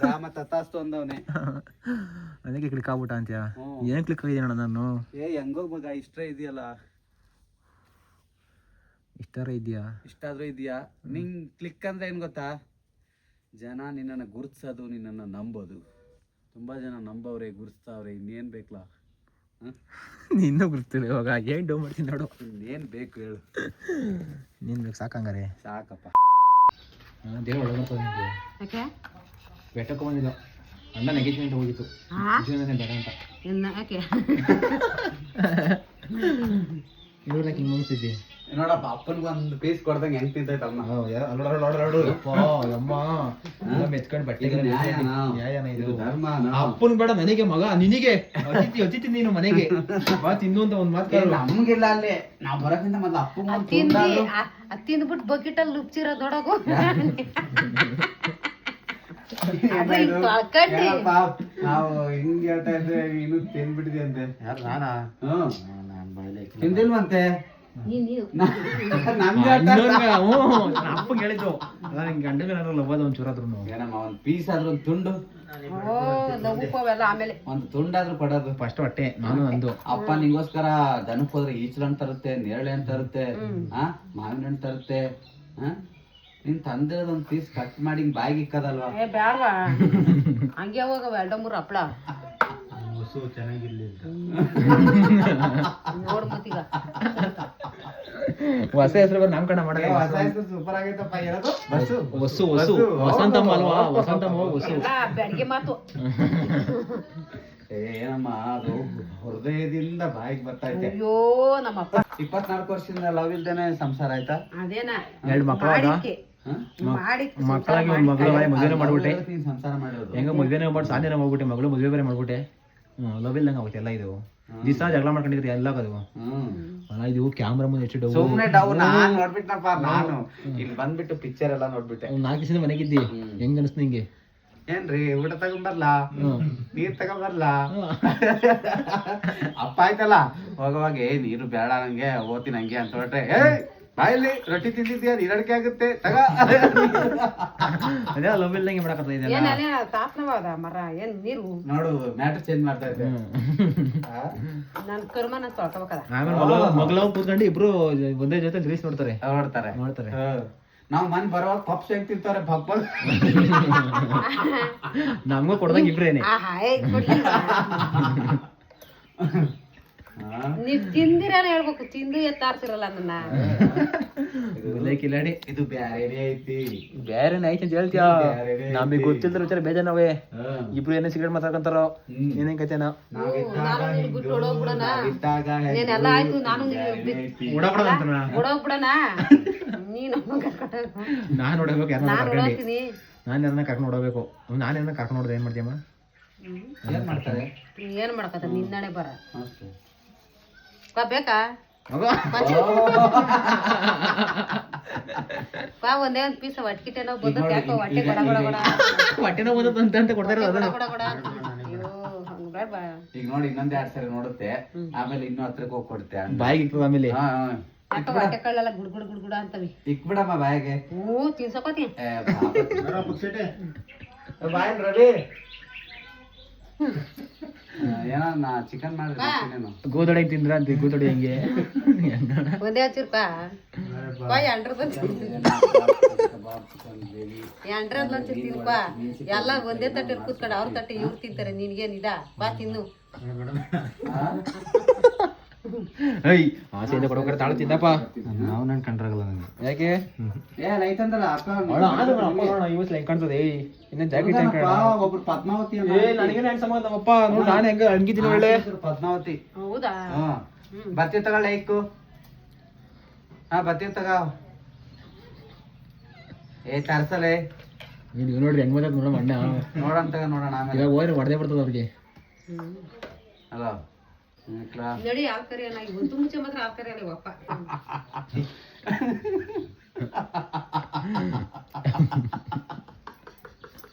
ರಾಮ ತಥಾಸ್ತು ಅಂದವನೆ. ಅದಕ್ಕೆ ಕ್ಲಿಕ್ ಆಗ್ಬಿಟ್ಟ ಅಂತ್ಯಾ? ಏನ್ ಕ್ಲಿಕ್ ಆಗಿದ್ದೀನ ನಾನು? ಹೆಂಗೋ ಮಗ, ಇಷ್ಟ ಇದೆಯಲ್ಲ, ಇಷ್ಟಾದ್ರೂ ಇದೆಯಾ? ನಿಂಗ್ ಕ್ಲಿಕ್ ಅಂದ್ರೆ ಏನ್ ಗೊತ್ತಾ? ಜನ ನಿನ್ನನ್ನು ಗುರುತಿಸೋದು, ನಿನ್ನನ್ನು ನಂಬೋದು. ತುಂಬಾ ಜನ ನಂಬವ್ರೆ, ಗುರುತಿಸ್ತಾವ್ರೆ. ಇನ್ನೇನ್ ಬೇಕಲ್ಲ? ನಿನ್ನ ಗುರುತಿಲ್ಲ ಇವಾಗ. ಏನ್ ಡೌ ಮಾಡ್ತೀನಿ ನೋಡು. ಇನ್ನೇನ್ ಬೇಕು ಹೇಳು? ನೀನ್ ಬೇಕು ಸಾಕಂಗಾರೆ? ಸಾಕಪ್ಪ. ದೇವ ಒಳಗೆ ನಿಮಗೆ ಬೆಟ್ಟಕ್ಕೆ ಬಂದಿಲ್ಲ. ಅಣ್ಣ ನೆಗೆಜ್ಮೆಂಟ್ ಹೋಗಿತ್ತು ಬೇಡ ಅಂತ. ನೋಡ್ಲಕ್ಕೆ ಹಿಂಗೆ ಮುಗಿಸಿದ್ದಿ ನೋಡಪ್ಪ, ಅಪ್ಪನ್ಗೆ ಒಂದು ಪೀಸ್ ಕೊಡ್ದಂಗೆ ಹೆಂಗ್ ತಿಂತೈತೆ ಅಮ್ಮ. ಮೆತ್ಕೊಂಡ್ ಬಟ್ಟೆ ಧರ್ಮ. ಅಪ್ಪನ್ ಬೇಡ ನನಗೆ, ಮಗ ನಿನಗೆ ಅತಿಥಿ ನೀನು ಮನೆಗೆ ಬಾ ತಿಂದು ಅಂತ ಒಂದ್ ಮಾತು. ನಮ್ಗಿಲ್ಲ, ಅಲ್ಲಿ ನಾವ್ ಬರೋಕ್ಕಿಂತ ಮೊದ್ಲು ಅಪ್ಪಂಗ್ ತಿಂದ್ಬಿಟ್ಟು ಬಕೆಟ್ ಅಲ್ಲಿ ಉಪ್ಸಿರೋ ದೊಡಗು. ನಾವು ಹಿಂಗ್ ಹೇಳ್ತಾ ಇದ್ರೆ ಇನ್ನು ತಿಂದ್ಬಿಟ್ಟಿದ್ವಿ ಅಂತೆ. ತಿಂದಿಲ್ವಂತೆ. ಅಪ್ಪಂಗೆ ಹೇಳಿದ್ರು ಗಂಡ ಒಂಚೂರಾದ್ರು ಏನಮ್ಮ, ಒಂದ್ ಪೀಸ್ ಆದ್ರೂ ಒಂದ್ ತುಂಡು, ಆಮೇಲೆ ಒಂದ್ ತುಂಡಾದ್ರೂ ಕೊಡೋದು. ಫಸ್ಟ್ ಹೊಟ್ಟೆ ನಾನು ಅಂದು. ಅಪ್ಪ ನಿಂಗೋಸ್ಕರ ದನಕ್ ಹೋದ್ರೆ ಈಚಲ ಹಣ್ಣು ತರುತ್ತೆ, ನೇರಳೆ ಹಣ್ಣು ತರುತ್ತೆ, ಮಾವಿನ ಹಣ್ಣು ತರುತ್ತೆ. ನೀನ್ ತಂದಿರೋದ್ ಒಂದ್ ಪೀಸ್ ಕಟ್ ಮಾಡಿ ಬಾಯಿಗೆ ಇಕ್ಕದಲ್ವಾ? ಬೇಡವಾ? ಹಂಗೆ ಹೋಗವ 2-3 ಹಪ್ಳ. ಹೊಸು ಚೆನ್ನಾಗಿರ್ಲಿ ಅಂತ. ನೋಡ್ ಮತ್ತೀಗ ಹೊಸ ಹೆಸರು ಬರ್ ನಾಮಕರಣ ಮಾಡಲ್ಲ. ಹೊಸ ಹೆಸರು ಸೂಪರ್ ಆಗೈತಪ್ಪ. ಏನದು? ಬಸ್ಸು. ವಸು ವಸು ವಸಂತಮ್ಮ ಅಲ್ವಾ? ವಸಂತಮ್ಮ ವಸು. ಬೆಳಗ್ಗೆ ಮಾತು ಏನಮ್ಮ ಅದು ಹೃದಯದಿಂದ ಬಾಯಿಗೆ ಬರ್ತಾ ಐತೆ. ಅಯ್ಯೋ ನಮ್ಮಪ್ಪ 24 ವರ್ಷದಿಂದ ಲವ್ ಇಲ್ದೇನೆ ಸಂಸಾರ ಆಯ್ತಾ? ಅದೇನಾ 2 ಮಕ್ಕಳು ಮಾಡಿಕ್ಕೆ ಮಕ್ಕಳಾಗಿ ಒಂದ್ ಮಗಳು ಮದುವೆ ಮಾಡ್ಬಿಟ್ಟೆ. ನೀನ್ ಸಂಸಾರ ಮಾಡಿರೋದು ಹೆಂಗ ಮದುವೆನೇ ಮಾಡ್ಬಿಟ್ಟು ಸಾಧನೆ ಮಾಡ್ಬಿಟ್ಟೆ, ಮಗಳು ಮದುವೆ ಬೇರೆ ಮಾಡ್ಬಿಟ್ಟೆ. ಲವ್ ಇಲ್ದಂಗ ಆಗುತ್ತೆ ಎಲ್ಲ. ಇದು ದಿವಸ ಜಗಳ ಮಾಡ್ಕೊಂಡಿದ್ರಿ ಎಲ್ಲ ಅದು ಅಲ್ಲ. ಇದು ಕ್ಯಾಮ್ರಾ ಮುಂದೆ ಹೆಚ್ಚು ಡೌ ಸುಮ್ನೆ ಡೌ ನಾನ್ ನೋಡ್ಬಿಟ್ಟನಪ್ಪ. ನಾನು ಇಲ್ಲಿ ಬಂದ್ಬಿಟ್ಟು ಪಿಕ್ಚರ್ ಎಲ್ಲ ನೋಡ್ಬಿಟ್ಟೆ. 4 ದಿವಸದಿಂದ ಮನೆಗಿದ್ದಿ. ಹೆಂಗ್ ಅನಿಸ್ತು ನಿಂಗೆ? ಏನ್ರಿ ಊಟ ತಗೊಂಬರ್ಲಾ, ನೀರ್ ತಗೊಂಬರ್ಲಾ? ಅಪ್ಪ ಆಯ್ತಲ್ಲ ಹೋಗುವಾಗ ನೀರು ಬೇಡ ನಂಗೆ ಓದ್ತೀನಿ ಹಂಗೆ ಅಂತ ಹೊರಟ್ರೆ, ಬಾಯಲ್ಲಿ ರೊಟ್ಟಿ ತಿಂದಿದ್ಯಾ ನೀರಡಿಕೆ ಆಗುತ್ತೆ ತಗ. ಅದೇ ಲವ್ ಇಲ್ದಂಗೆ ಮಾಡಕತ್ತ ಇದೆಲ್ಲ. ಏನ್ ಅಲ್ಲೇ ತಾತ್ನವಾದ ಮರ ಏನ್ ನೀರು ನೋಡು ಮ್ಯಾಟರ್ ಚೇಂಜ್ ಮಾಡ್ತಾ ಇದ್ದೆ. ನನ್ ಕರ್ಮ ನಾನ್ ತೊಳ್ಕೊಬೇಕಲ್ಲ. ಆಮೇಲೆ ಮಗಳ ಕೂತ್ಕೊಂಡು ಇಬ್ರು ಒಂದೇ ಜೊತೆ ರೀಲ್ಸ್ ನೋಡ್ತಾರೆ ನೋಡ್ತಾರೆ. ನಾವ್ ಮನೆ ಬರುವಾಗ ಪಪ್ಸ್ ಹೆಂಗ್ ತಿಂತಾರೆ ಪಪ್ಪ. ನಮಗೂ ಕೊಡ್ದಂಗ ಇಬ್ರೇನೆ. ಆಹಾ ನೀವ್ ತಿಂದಿರಾನ ಹೇಳ್ಬೇಕು, ತಿಂದು ಎತ್ತಾಡ್ತಿರಲ್ಲ ನನ್ನ. ಕಿಲಾಡಿ ಇದು ಬ್ಯಾರೇನೇ ಐತಿ. ಬೇರೆನೇ ಐತಿ ಅಂತ ಹೇಳ್ತೀಯ. ನಮಗೆ ಗೊತ್ತಿಲ್ದ್ರ ವಿಚಾರ ಬೇಜಾರ್ ನಾವೇ. ಇಬ್ರು ಏನೇ ಸಿಗರೇಟ್ ಮಾತಾಡ್ಕೊಂತಾರೋ ಏನೇನ್ ಕತೆನ. ಬಿಟ್ಟು ಓಡೋಗ್ಬಿಡಣ. ನೀನೆಲ್ಲ ಆಯ್ತು, ನಾನು ಓಡೋಗ್ಬಿಡಣ. ನೀನು ನಾನ್ ನೋಡ್ಬೇಕು, ಯಾರು ನಾನು ಓಡೋಗ್ತೀನಿ. ನಾನು ಯಾರನ್ನ ಕರ್ಕೊಂಡು ನೋಡಬೇಕು. ನಾನು ಯಾರನ್ನ ಕರ್ಕೊಂಡು ನೋಡಿದ್ರೆ ಏನ್ ಮಾಡ್ತೀಯಮ್ಮ? ಏನ್ ಮಾಡ್ತಾರೆ? ಏನ್ ಮಾಡಕತ್ತ ನಿನ್ನಡೆ ಬರ ಬೇಕಾ ಒಂದೇ ಒಂದ್ ಪೀಸ್ ಹೊಟ್ಕಿಟ್ಟೆನೋ ಬಂದ ಯಾಕೋ ಹೊಟ್ಟೆ ಗೊಡ ಗೊಡ ಗೊಡ ಹೊಟ್ಟೆನೋ ಬಂದಂತ ಕೊಡ್ತಾರೆ. ಗೊಡ ಗೊಡ ಅಯ್ಯೋ ಹಂಗ್ ಬೇಡ ಬಾ. ಈಗ ನೋಡಿ ಇನ್ನೊಂದ್ 2 ಸರಿ ನೋಡುತ್ತೆ, ಆಮೇಲೆ ಇನ್ನೂ ಹತ್ರಕ್ಕೆ ಹೋಗಿ ಕೊಡುತ್ತೆ. ಬಾಯಿಗೆ ಇರ್ತದ ಆಮೇಲೆ. ಯಾಕ ಹೊಟ್ಟೆ ಕಳ್ಳೆಲ್ಲ ಗುಡ್ ಗುಡ್ ಗುಡ್ ಗುಡ ಅಂತವಿ. ಇಕ್ಬಿಡಮ್ಮ ಬಾಯಿಗೆ. ತಿನ್ಸಕೋತೀನಿ ಬಾಯ್ ರವಿ. ಏನೋ ನಾ ಚಿಕನ್ ಮಾಡಿದ್ರೆ ಗೋದೊಡೆ ತಿಂದ್ರ ಅಂತ. ಗೋದೊಡೆ ಹೆಂಗೆ ಒಂದೇ ಹಚ್ಚಿರ್ಪ ಎಂಟ್ರದ್ ತಿನ್ಪ. ಎಲ್ಲ ಒಂದೇ ತಟ್ಟೆ ಕೂತ್ಕೊಂಡು ಅವ್ರ ತಟ್ಟೆ ಇವ್ರು ತಿಂತಾರೆ. ನಿನ್ಗೇನಿದ ಬಾ ತಿನ್ನು. ಆಸೆಯಿಂದ ಕೊಡೋಕೆ ತಾಳ ತಿಂದಪ್ಪ. ನಾವು ನನ್ ಕಂಡ್ರಾಗಲ್ಲ ನಂಗೆ. ಯಾಕೆ ಐತಂದಲ್ಲ ಇವತ್ತು ಹೆಂಗ್ ಕಾಣ್ತದೆ? ಇನ್ನೇನ್ ಜಾಕೆಟ್ ಒಬ್ರು ಪದ್ಮಾವತಿ ನನಗೇನು ಹ್ಯಾಂಡ್ಸಮ್ ನಮ್ಮಪ್ಪ. ನೋಡಿ ನಾನು ಹೆಂಗ ಹಂಗಿದ್ದೀನಿ ಒಳ್ಳೆ ಪದ್ಮಾವತಿ. ಹೌದಾ? ಬರ್ತೀವಿ ತಗೊಳ್ಳ ಐಕು. ಬರ್ತೀವಿ ತಗ. ತರ್ಸಲೆ ನೀನು ನೋಡ್ರಿ ಹೆಂಗ್ ಬಂದ ನೋಡಮ್ಮ ಅಣ್ಣ. ನೋಡೋಣ ತಗ ನೋಡೋಣ. ಆಮೇಲೆ ಇವಾಗ ಹೋದ್ರೆ ಹೊಡೆದೇ ಬರ್ತದ ಅವ್ರಿಗೆ. ಅಲ್ಲ ನೋಡಿ ಯಾವ ಕರಿ ಅಲ್ಲ ಒಂದು ಮುಂಚೆ ಮಾತ್ರ ಆ ಕರಿ ಅಲ್ಲ ಅಪ್ಪ.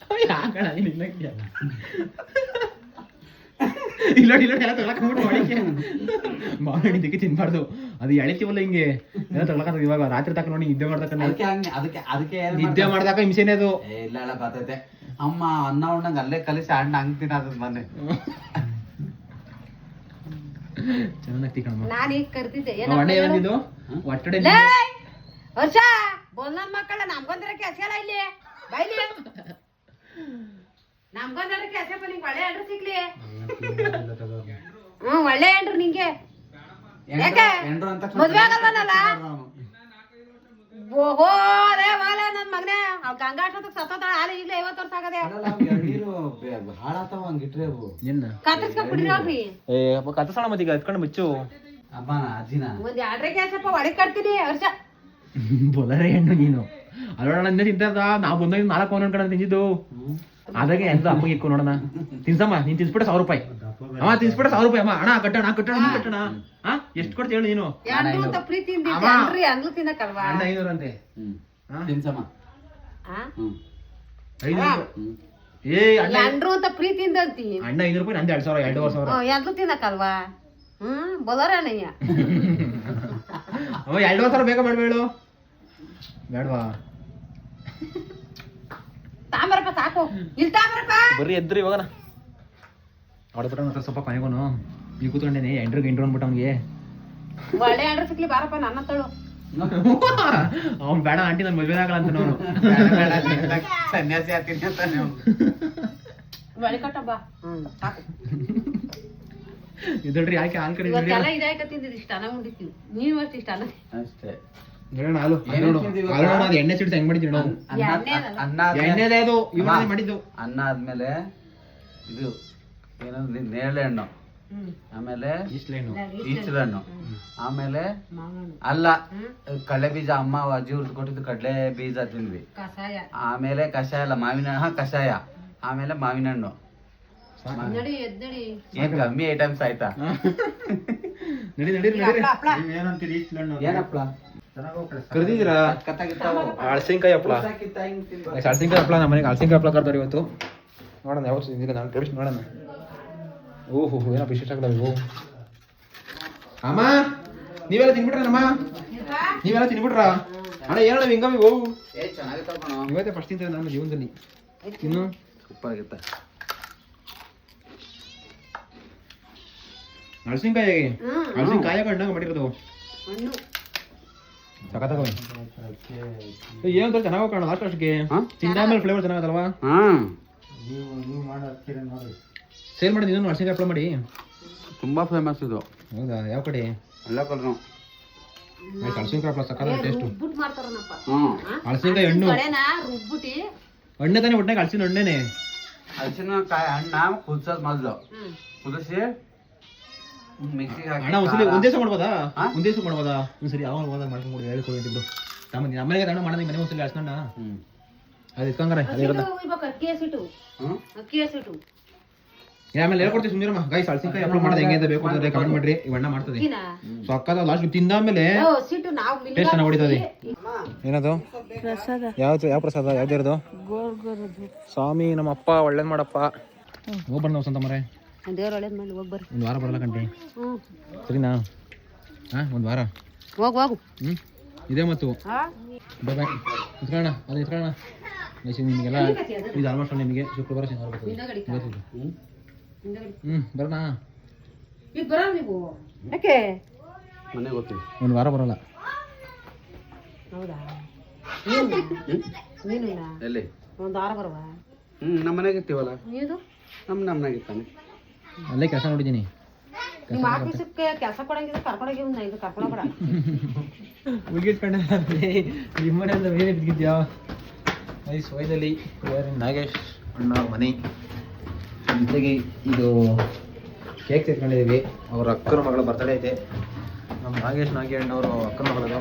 ಮಾವಿನ ದಿಕ್ಕಿ ತಿನ್ಬಾರ್ದು. ಅದು ಎಳಿತೀವಲ್ಲ ಹಿಂಗೆ ಎಲ್ಲ ತಗೊಳಕಂತ. ಇವಾಗ ರಾತ್ರಿ ತಕ್ಕ ನೋಡಿ ನಿದ್ದೆ ಮಾಡ್ದಕ್ಕ ನಿದ್ದೆ ಮಾಡ್ದಾಕ ಹಿಂಸೆನೆ ಅದು. ಇಲ್ಲ ಇಲ್ಲ ಬರ್ತೈತೆ ಅಮ್ಮ. ಅನ್ನ ಉಣ್ಣಂಗ ಅಲ್ಲೇ ಕಲಿಸಿ ಅಣ್ಣ ಹಂಗ್ ತಿನ್ನೋದ್ ಮೊನ್ನೆ. ಚೆನ್ನಾಗಿ ಕಣಮ್ಮ. ನಾನು ಈಗ ಕರ್ತಿದ್ದೆ ಒಟ್ಟಡೆ ವರ್ಷ ಬೋಲ್ನ ಮಕ್ಕಳ ನಮ್ಗೊಂದರಕ್ಕೆ ಹಸಿಯಲ್ಲ ಇಲ್ಲಿ ಬೈಲಿ. ನಮ್ಗೊಂದರಕ್ಕೆ ಹಸಪ್ಪ ನಿಂಗೆ ಒಳ್ಳೆ ಅಂಡ್ರು ಸಿಗ್ಲಿ. ಒಳ್ಳೆ ಅಂಡ್ರು ನಿಂಗೆ ಯಾಕೆ ಮದ್ವೆ ಆಗಲ್ವನಲ್ಲ? ಓಹೋ ಅದೇ ವಾಲ ನನ್ ಮಗನೇ ಅವ್ ಗಂಗಾ ಅಷ್ಟೊತ್ತಿಗೆ ಸತ್ತೋತಾಳ. ಹಾಲು ಈಗಲೇ 50 ವರ್ಷ ಆಗದೆ. ಹಾಳಾತಾವ ಹಂಗಿಟ್ರೆ ಕತ್ತರಿಸ್ಕೊಂಡ್ಬಿಡ್ರಿ ಅವ್ರಿ. ಕತ್ತಸಣ ಮತ್ತೀಗ ಎತ್ಕೊಂಡು ಮುಚ್ಚು. ಅಮ್ಮನ ಅಜ್ಜಿನ ಒಂದ್ 2 ಗ್ಯಾಸಪ್ಪ ಒಳಗೆ ಕಟ್ತೀನಿ ವರ್ಷ. ಬೊಲರೆ ಹೆಣ್ಣು ನೀನು. ಅಲ್ಲೋಣ ನಂದೇ ತಿಂತಾರ. ನಾವು ಬಂದಾಗ 4 ಪೌಂಡ್ ಅನ್ಕೊಂಡು ತಿಂದಿದ್ದು. ಅದಾಗೆ ಎಂತ ಅಪ್ಪಗೆ ಇಕ್ಕು ನೋಡೋಣ. ತಿನ್ಸಮ್ಮ. ನೀನ್ ತಿನ್ಸ್ಬಿಟ್ಟೆ 1000 ರೂಪಾಯಿ. ಅಮ್ಮ ತಿನ್ಸ್ಬಿಟ್ಟೆ 1000 ರೂಪಾಯಿ. ಅಮ್ಮ ಹಣ ಕಟ್ಟಣ ಕಟ್ಟಣ. ಎಷ್ಟು ಕೊಡ್ತೀವಿ ಹೇಳು ನೀನು? ಅಂತ ಪ್ರೀತಿಯಿಂದ ಅಂದ್ಲು ತಿನ್ನಕಲ್ವಾ? ಅಣ್ಣ 500 ಅಂತೆ. ತಿನ್ಸಮ್ಮ. 500. ಎಂಡ್ರು ಅಂತ ಪ್ರೀತಿಯಿಂದ ಅಂತಿ. ಅಣ್ಣ 500 ರೂಪಾಯಿ ನಂದು 2000 2000. ಎಂದ್ಲು ತಿನ್ನಕಲ್ವಾ? ಬೊಲರನಯ್ಯ. ಅಮ್ಮ 2000 ಬೇಗ ಬೇಡಬೇಳು. ಬೇಡವಾ? ತಾಂಬರಪ್ಪ ಸಾಕು. ಇಲ್ಲಿ ತಾಂಬರಪ್ಪ ಬರ್ರಿ ಎದ್ರಿ ಇವಾಗನ ಹೊಡೆದ್ಬಿಟ್ಟ ಮತ್ತೆ ಸ್ವಲ್ಪ ಕೊನೆಗೋನು. ಈಗ ಕೂತ್ಕೊಂಡೇನೆ ಎಂಡ್ರಿಗೆ ಅಂದ್ಬಿಟ್ಟು ಅವ್ನಿಗೆ ಒಳ್ಳೆ ಅಂಡ್ರು ಸಿಕ್ಲಿ ಬಾರಪ್ಪ ನನ್ನ ತಳು. ಅವ್ನು ಬೇಡ ಆಂಟಿ ನನ್ ಮದ್ವೆ ಆಗಲ್ಲ ಅಂತ ನಾನು ಸನ್ಯಾಸಿ ಆಗ್ತೀನಿ ಅಂತ ಒಳ್ಳೆ ಕಟ್ಟ ಬಾ. ಸಾಕು ಇದಲ್ರಿ ಯಾಕೆ ಹಾಲು ಕಡೆ ಇವತ್ತೆಲ್ಲ ಇದಾಯ್ಕ ತಿಂದಿದ್ದು ಇಷ್ಟ ಅನ್ನ ಉಂಡಿರ್ತೀವಿ ನೀವು ಅಷ್ಟು ಇಷ್ಟ ಅನ್ನ ಅಷ್ಟೇ ನೋಡೋಣ ಹಾಲು ನೋಡು ಹಾಲು ನೋಡು, ಅದು ಎಣ್ಣೆ ಸಿಡ್ಸ್ ಹೆಂಗ್ ಮಾಡಿದ್ವಿ ನಾವು ಎಣ್ಣೆದೇ ಅದು ಇವಾಗ ಮಾಡಿದ್ದು. ಅನ್ನ ಆದ್ಮೇಲೆ ಇದು ಏನಂದ್ರೆ ನೇರಳೆ ಹಣ್ಣು, ಆಮೇಲೆ ಈಚಲು ಹಣ್ಣು, ಆಮೇಲೆ ಅಲ್ಲ ಕಡಲೆ ಬೀಜ ಅಮ್ಮ ಅಜ್ಜಿ ಹುರಿದು ಕೊಟ್ಟಿದ್ದು ಕಡಲೆ ಬೀಜ ತಿಂದ್ವಿ, ಕಷಾಯ ಆಮೇಲೆ ಕಷಾಯ ಅಲ್ಲ ಮಾವಿನ ಕಷಾಯ, ಆಮೇಲೆ ಮಾವಿನ ಹಣ್ಣು. ನಡಿ ಎದ್ದಡಿ ಏನ್ ಕಮ್ಮಿ ಐಟಮ್ಸ್ ಆಯ್ತಾ? ನಡಿ ನಡಿ ಏನಪ್ಪ ಕರೆದಿದ್ದೀರಾ? ಹಳಸಿನ್ಕಾಯಿ ಹಪ್ಳ, ಹಳಸಿನ್ಕಾಯಿ ಹಪ್ಳ ನಮ್ಮ ಮನೆಗೆ ಹಳಸಿನ್ಕಾಯಿ ಹಪ್ಳ ಕರ್ತಾರೆ ಇವತ್ತು. ನೋಡೋಣ ಯಾವ ತಿಂದಿಲ್ಲ ನಾನು ಟೇಸ್ಟ್ ನೋಡೋಣ. ಓಹೋ ಏನಪ್ಪ ಇಷ್ಟ ಆಗ್ತವೆ. ಅಮ್ಮ ನೀವೆಲ್ಲ ತಿನ್ಬಿಟ್ರಮ್ಮ? ನೀವೆಲ್ಲ ತಿನ್ಬಿಟ್ರ? ಅಣ್ಣ ಏನಣ್ಣ ಹಿಂಗಮ್ಮಿ ಓ ಇವತ್ತೇ ಫಸ್ಟ್ ತಿಂತೇವೆ ನನ್ನ ಜೀವನದಲ್ಲಿ. ಇನ್ನು ಸೂಪರ್ ಆಗಿತ್ತ. ಹಳಸಿನ್ಕಾಯಿ ಹಳಸಿನ್ಕಾಯಿ ಹಣ್ಣಾಗ ಮಾಡಿರೋದು ಹಣ್ಣು ಸಖತ್ತಾಗವೆ. ಏನು ಚೆನ್ನಾಗಿ ಕಾಣ ಲಾಸ್ಟ್ ಅಷ್ಟಿಗೆ ತಿಂದಾದ್ಮೇಲೆ ಫ್ಲೇವರ್ ಚೆನ್ನಾಗತ್ತಲ್ವಾ? ಸೇಲ್ ಮಾಡಿ ನೀನು ಹಳಸಿನ್ಕಾಯಿ ಹಪ್ಪಳ ಮಾಡಿ. ತುಂಬಾ ಫೇಮಸ್ ಇದು. ಹೌದಾ? ಯಾವ ಕಡೆ? ಎಲ್ಲ ಕಲ್ರು ಹಳಸಿನ್ಕಾಯಿ ಹಪ್ಪಳ ಸಖತ್ತಾಗ ಟೇಸ್ಟು. ರುಬ್ಬಿಟ್ಟು ಮಾಡ್ತಾರನಪ್ಪ. ಹಳಸಿನ್ಕಾಯಿ ಹಣ್ಣು ರುಬ್ಬಿಟ್ಟು ಹಣ್ಣೆ ತಾನೇ ಒಟ್ಟಿನಾಗ ಹಳಸಿನ ಹಣ್ಣೇನೆ. ಹಳಸಿನಕಾಯಿ ಹಣ್ಣ ಕುದಿಸೋದು ಮೊದಲು ಕುದಿಸಿ ಮಿಕ್ಸಿಗೆ ಹಾಕಿ. ಅಣ್ಣ ಒಂದ್ಸಲಿ ಒಂದೇ ದಿವಸ ಮಾಡ್ಬೋದಾ? ಒಂದೇ ದಿವಸ ಮಾಡ್ಬೋದಾ? ಒಂದ್ಸರಿ ಯಾವ ಮಾಡ್ಬೋದಾ ಮಾಡ್ಕೊಂಡು ಹೇಳ್ಕೊಳ್ತಿದ್ರು ತಮ್ಮ ನಮ್ಮನೆಗೆ ತಗೊಂಡು ಮಾಡೋದು ಮನೆ ಒಂದ್ಸಲಿ ಹಳ್ಸ್ಕೊಂಡ ಅದು ಇಟ್ಕೊಂಗಾರೆ ಅದೇ ಇರೋದ. ಅಕ್ಕಿ ಹಸಿಟ್ಟು ಅಕ್ಕಿ ಹಸಿಟ್ಟು ಆಮೇಲೆ ಹೇಳ್ಕೊಡ್ತೀವಿ ಸುಮ್ಮನಿರಮ್ಮ. ಗೈಸ್ ಹಳಸಿನ್ಕಾಯಿ ಹಪ್ಪಳ ಮಾಡೋದು ಹೆಂಗೆ ಅಂತ ಬೇಕು ಅಂದ್ರೆ ಕಮೆಂಟ್ ಮಾಡ್ರಿ. ಇವಣ್ಣ ಮಾಡ್ತದೆ ಸೊಕ್ಕದ ಲಾಸ್ಟ್ ತಿಂದಾದ್ಮೇಲೆ ಟೇಸ್ಟ್ ಚೆನ್ನಾಗಿ ಹೊಡಿತದೆ. ಏನದು? ಯಾವ ಪ್ರಸಾದ? ಯಾವ್ದು ಇರೋದು? ಸ್ವಾಮಿ ನಮ್ಮ ಅಪ್ಪ ಒಳ್ಳೇದ್ ಮಾಡಪ್ಪ. ಹೋಗ್ಬಾರ್ದು ನಾವು ಸ್ವಂತ ಮರೆ. ದೇವ್ರ ಒಳ್ಳೇದ್ ಮಾಡಿ ಹೋಗ್ಬರ್ರಿ. ಒಂದು ವಾರ ಬರಲ್ಲ ಕಂಟಿ ಸರಿನಾ? ಒಂದು ವಾರ ಹೋಗು. ಇದೇ ಮತ್ತು ಬಾಯ್ ಬಾಯ್. ಇಟ್ಕೊಳ್ಳೋಣ ಅದು ಇಟ್ಕೊಳ್ಳೋಣ. ನಿಮಗೆಲ್ಲ ಇದು ಆಲ್ಮೋಸ್ಟ್ ನಿಮಗೆ ಶುಕ್ರವಾರ ಶನಿವಾರ ಬರ್ತದೆ. ಬರೋಣ ಈಗ ಬರ ನೀವು ಯಾಕೆ ಮನೆಗೆ ಹೋಗ್ತೀವಿ. ಒಂದು ವಾರ ಬರಲ್ಲ. ಹೌದಾ? ನೀನು ಎಲ್ಲಿ? ಒಂದು ವಾರ ಬರುವ. ನಮ್ಮ ಮನೆಗೆ ಇರ್ತೀವಲ್ಲ. ನೀನು ನಮ್ಮನೆಗೆ ಇರ್ತಾನೆ. ಅಲ್ಲೇ ಕೆಲಸ ನೋಡಿದ್ದೀನಿ. ನಿಮ್ಮ ಆಫೀಸಕ್ಕೆ ಕೆಲಸ ಕೊಡಂಗಿದ್ರೆ ಕರ್ಕೊಂಡೋಗಿ ಒಂದು ಇದು ಕರ್ಕೊಂಡೋಗ್ಬೇಡ. ಮುಗಿಸ್ಕೊಂಡೆ ನಿಮ್ಮನೆಯಿಂದ ಬೇರೆ ಬಿದ್ದಿದ್ಯಾ? ನೈಸ್ ವೈದಲ್ಲಿ ನಾಗೇಶ್ ಅಣ್ಣ ಮನೆ ಜೊತೆಗೆ ಇದು ಕೇಕ್ ತೆತ್ಕೊಂಡಿದ್ದೀವಿ. ಅವ್ರ ಅಕ್ಕನ ಮಗಳ ಬರ್ತಡೇ ಐತೆ. ನಮ್ಮ ನಾಗೇಶ್ ನಾಗೇಣ್ಣವರು ಅಕ್ಕನ ಮಗಳದು.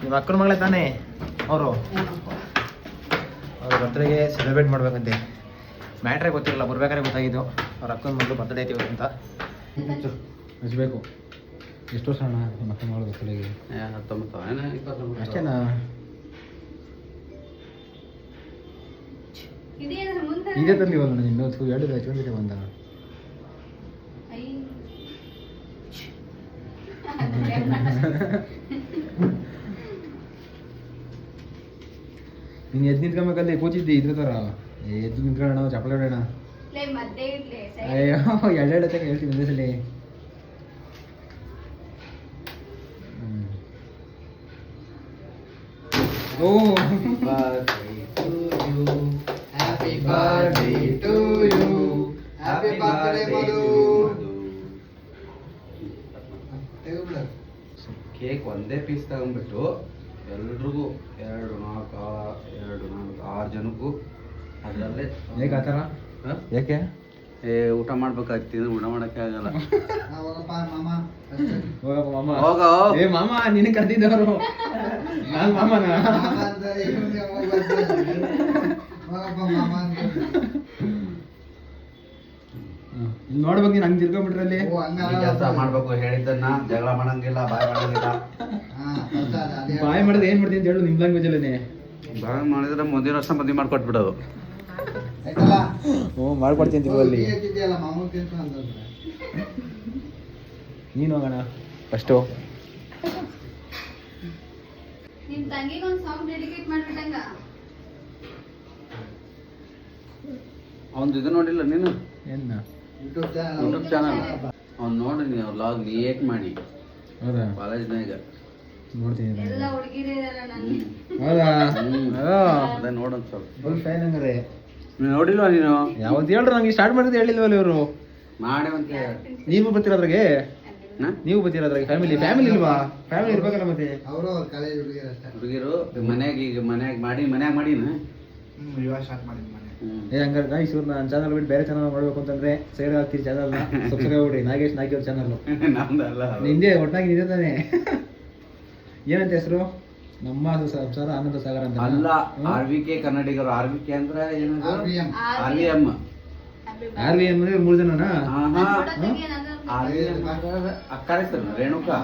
ನಿಮ್ಮ ಅಕ್ಕನ ಮಗಳೇ ತಾನೇ ಅವರು? ಅವ್ರ ಬರ್ತಡೇಗೆ ಸೆಲೆಬ್ರೇಟ್ ಮಾಡ್ಬೇಕಂತೆ. ಮ್ಯಾಟ್ರೇ ಗೊತ್ತಿರಲಿಲ್ಲ, ಬರ್ಬೇಕಾದ್ರೆ ಗೊತ್ತಾಗಿದ್ದು ಅವ್ರ ಅಕ್ಕನ ಮಗಳು ಬರ್ತಡೇ ಐತಿ ಅಂತ. ಹಚ್ಬೇಕು. ಎಷ್ಟು ವರ್ಷ ಅಣ್ಣ ನಿಮ್ಮ ಅಕ್ಕನ ಮಗಳು ಬರ್ತಡೇಗೆ? 19 ಅಷ್ಟೇನಾ? ಇದೇ ತರಲಿ ಇವಾಗ ಇನ್ನೊಂದು 2 ಹಚ್ಕೊಂಡಿದ್ದೆ ಬಂದ. ನೀನು ಎದ್ದು ನಿಂತ್ಕೊಬೇಕಲ್ಲಿ ಕೂತಿದ್ದಿ ಇದ್ರ ಥರ. ಎದ್ದು ನಿಂತ್ಕೊಳ್ಳೋಣ ಚಪ್ಪಲಿ ಹೊಡೋಣ. ಅಯ್ಯೋ 2 ಹತ್ತಕ್ಕೆ ಹೇಳ್ತೀನಿ ಒಂದೇ ಸಲ. Oh happy birthday to you, happy birthday Madhu. Cake ಒಂದೇ ಪೀಸ್ ತಗೊಂಡ್ಬಿಟ್ಟು ಎಲ್ರಿಗೂ 2, 4, 6 ಜನಕ್ಕೂ ಅದರಲ್ಲೇ. ಹೇಗೆ ಆ ಥರ? ಯಾಕೆ? ಊಟ ಮಾಡ್ಬೇಕಾಗ್ತಿದೆ, ಊಟ ಮಾಡಕ್ಕೆ ಆಗಲ್ಲ. ಹೋಗಪ್ಪ ಮಾಮ. ಹೋಗೋ. ಏ ಮಾಮ ನಿನಗೆ ಕರೆದಿದ್ದವರು. ನಾನು ಮಾಮನ ನೋಡ್ಬೇಕು. ನೀನು ಹಂಗೆ ತಿರ್ಕೊಂಡ್ಬಿಟ್ರಲ್ಲಿ ಕೆಲಸ ಮಾಡ್ಬೇಕು. ಹೇಳಿದ್ದನ್ನ ಜಗಳ ಮಾಡಂಗಿಲ್ಲ, ಬಾಯ್ ಮಾಡಂಗಿಲ್ಲ. ಬಾಯ್ ಮಾಡಿದ್ರೆ ಏನ್ ಮಾಡ್ತೀನಿ ಅಂತ ಹೇಳು ನಿಮ್ ಲ್ಯಾಂಗ್ವೇಜ್ ಅಲ್ಲೇ. ಬಾಯ್ ಮಾಡಿದ್ರೆ ಮುಂದಿನ ವರ್ಷ ಮದುವೆ ಮಾಡ್ಕೊಟ್ಬಿಡೋದು. ಹ್ಞೂ ಮಾಡ್ಕೊಡ್ತೀನಿ ಅಲ್ಲಿ. ನೀನು ಹೋಗೋಣ ಫಸ್ಟು. ನಿಮ್ಮ ತಂಗಿಗೆ ಒಂದು ಸಾಂಗ್ ಡೆಡಿಕೇಟ್ ಮಾಡ್ಬಿಟ್ಟಂಗ. ಅವ್ನು ಇದು ನೋಡಿಲ್ಲ ನೀನು? ಏನ ಯೂಟ್ಯೂಬ್ ಚಾನಲ್ ಅವ್ನು ನೋಡಿ ನೀವು ವ್ಲಾಗ್ ಕ್ರಿಯೇಟ್ ಮಾಡಿ. ಹೌದಾ? ಕಾಲೇಜ್ನಾಗ ನೋಡ್ತೀನಿ. ಎಲ್ಲ ಹುಡುಗಿರೇ ಇರಲ್ಲ ನಾನು. ಹೌದಾ? ಅದೇ ನೋಡೋದು ಸ್ವಲ್ಪ ಫುಲ್ ಫ್ಯಾನ್ ಹಂಗಾರೆ. ನೀನು ನೋಡಿಲ್ವಾ ನೀನು? ಯಾವತ್ತು ಹೇಳ್ರು ನಂಗೆ ಸ್ಟಾರ್ಟ್ ಮಾಡಿದ್ದು ಹೇಳಿಲ್ವಲ್ಲ ಇವರು. ಮಾಡಿ ಅಂತ ನೀವು ಬರ್ತಿರೋದ್ರಾಗೆ ಹಾ? ನೀವು ಬರ್ತಿರೋದ್ರಾಗೆ ಫ್ಯಾಮಿಲಿ ಇಲ್ವಾ? ಫ್ಯಾಮಿಲಿ ಇರ್ಬೇಕಲ್ಲ ಮತ್ತೆ. ಹುಡುಗಿರು ಮನ್ಯಾಗ ಈಗ ಮನ್ಯಾಗ ಮಾಡಿನ ಹಂಗಾರೆ ಗಾಯ್ಸ್ ಇವ್ರು ನನ್ನ ಚಾನಲ್ ಬಿಟ್ಟು ಬೇರೆ ಚಾನಲ್ ಮಾಡ್ಬೇಕು ಅಂತಂದ್ರೆ ಸೈಡ್ ಆಗ್ತೀರಿ ಚಾನಲ್ ಸಬ್ಸ್ಕ್ರೈಬ್ ಮಾಡ್ರಿ. ನಾಗೇಶ್ ನಾಗಿ ಅವ್ರ ಚಾನಲ್ ನಮ್ದಲ್ಲ ನಿಂದೆ ಒಟ್ಟಾಗಿ ನಿಂದೆ ತಾನೆ. ಏನಂತ ಹೆಸರು? ನಮ್ಮ ಸಂಸಾರ ಆನಂದ ಸಾಗರ ಅಂತ. ಅಲ್ಲ RVK ಕನ್ನಡಿಗರು. RVK ಅಂದ್ರೆ ಏನದು? RVM. RVM ಅಂದ್ರೆ 3 ಜನನಾ? ಅಕ್ಕ ಹೆಸರು ರೇಣುಕಾ.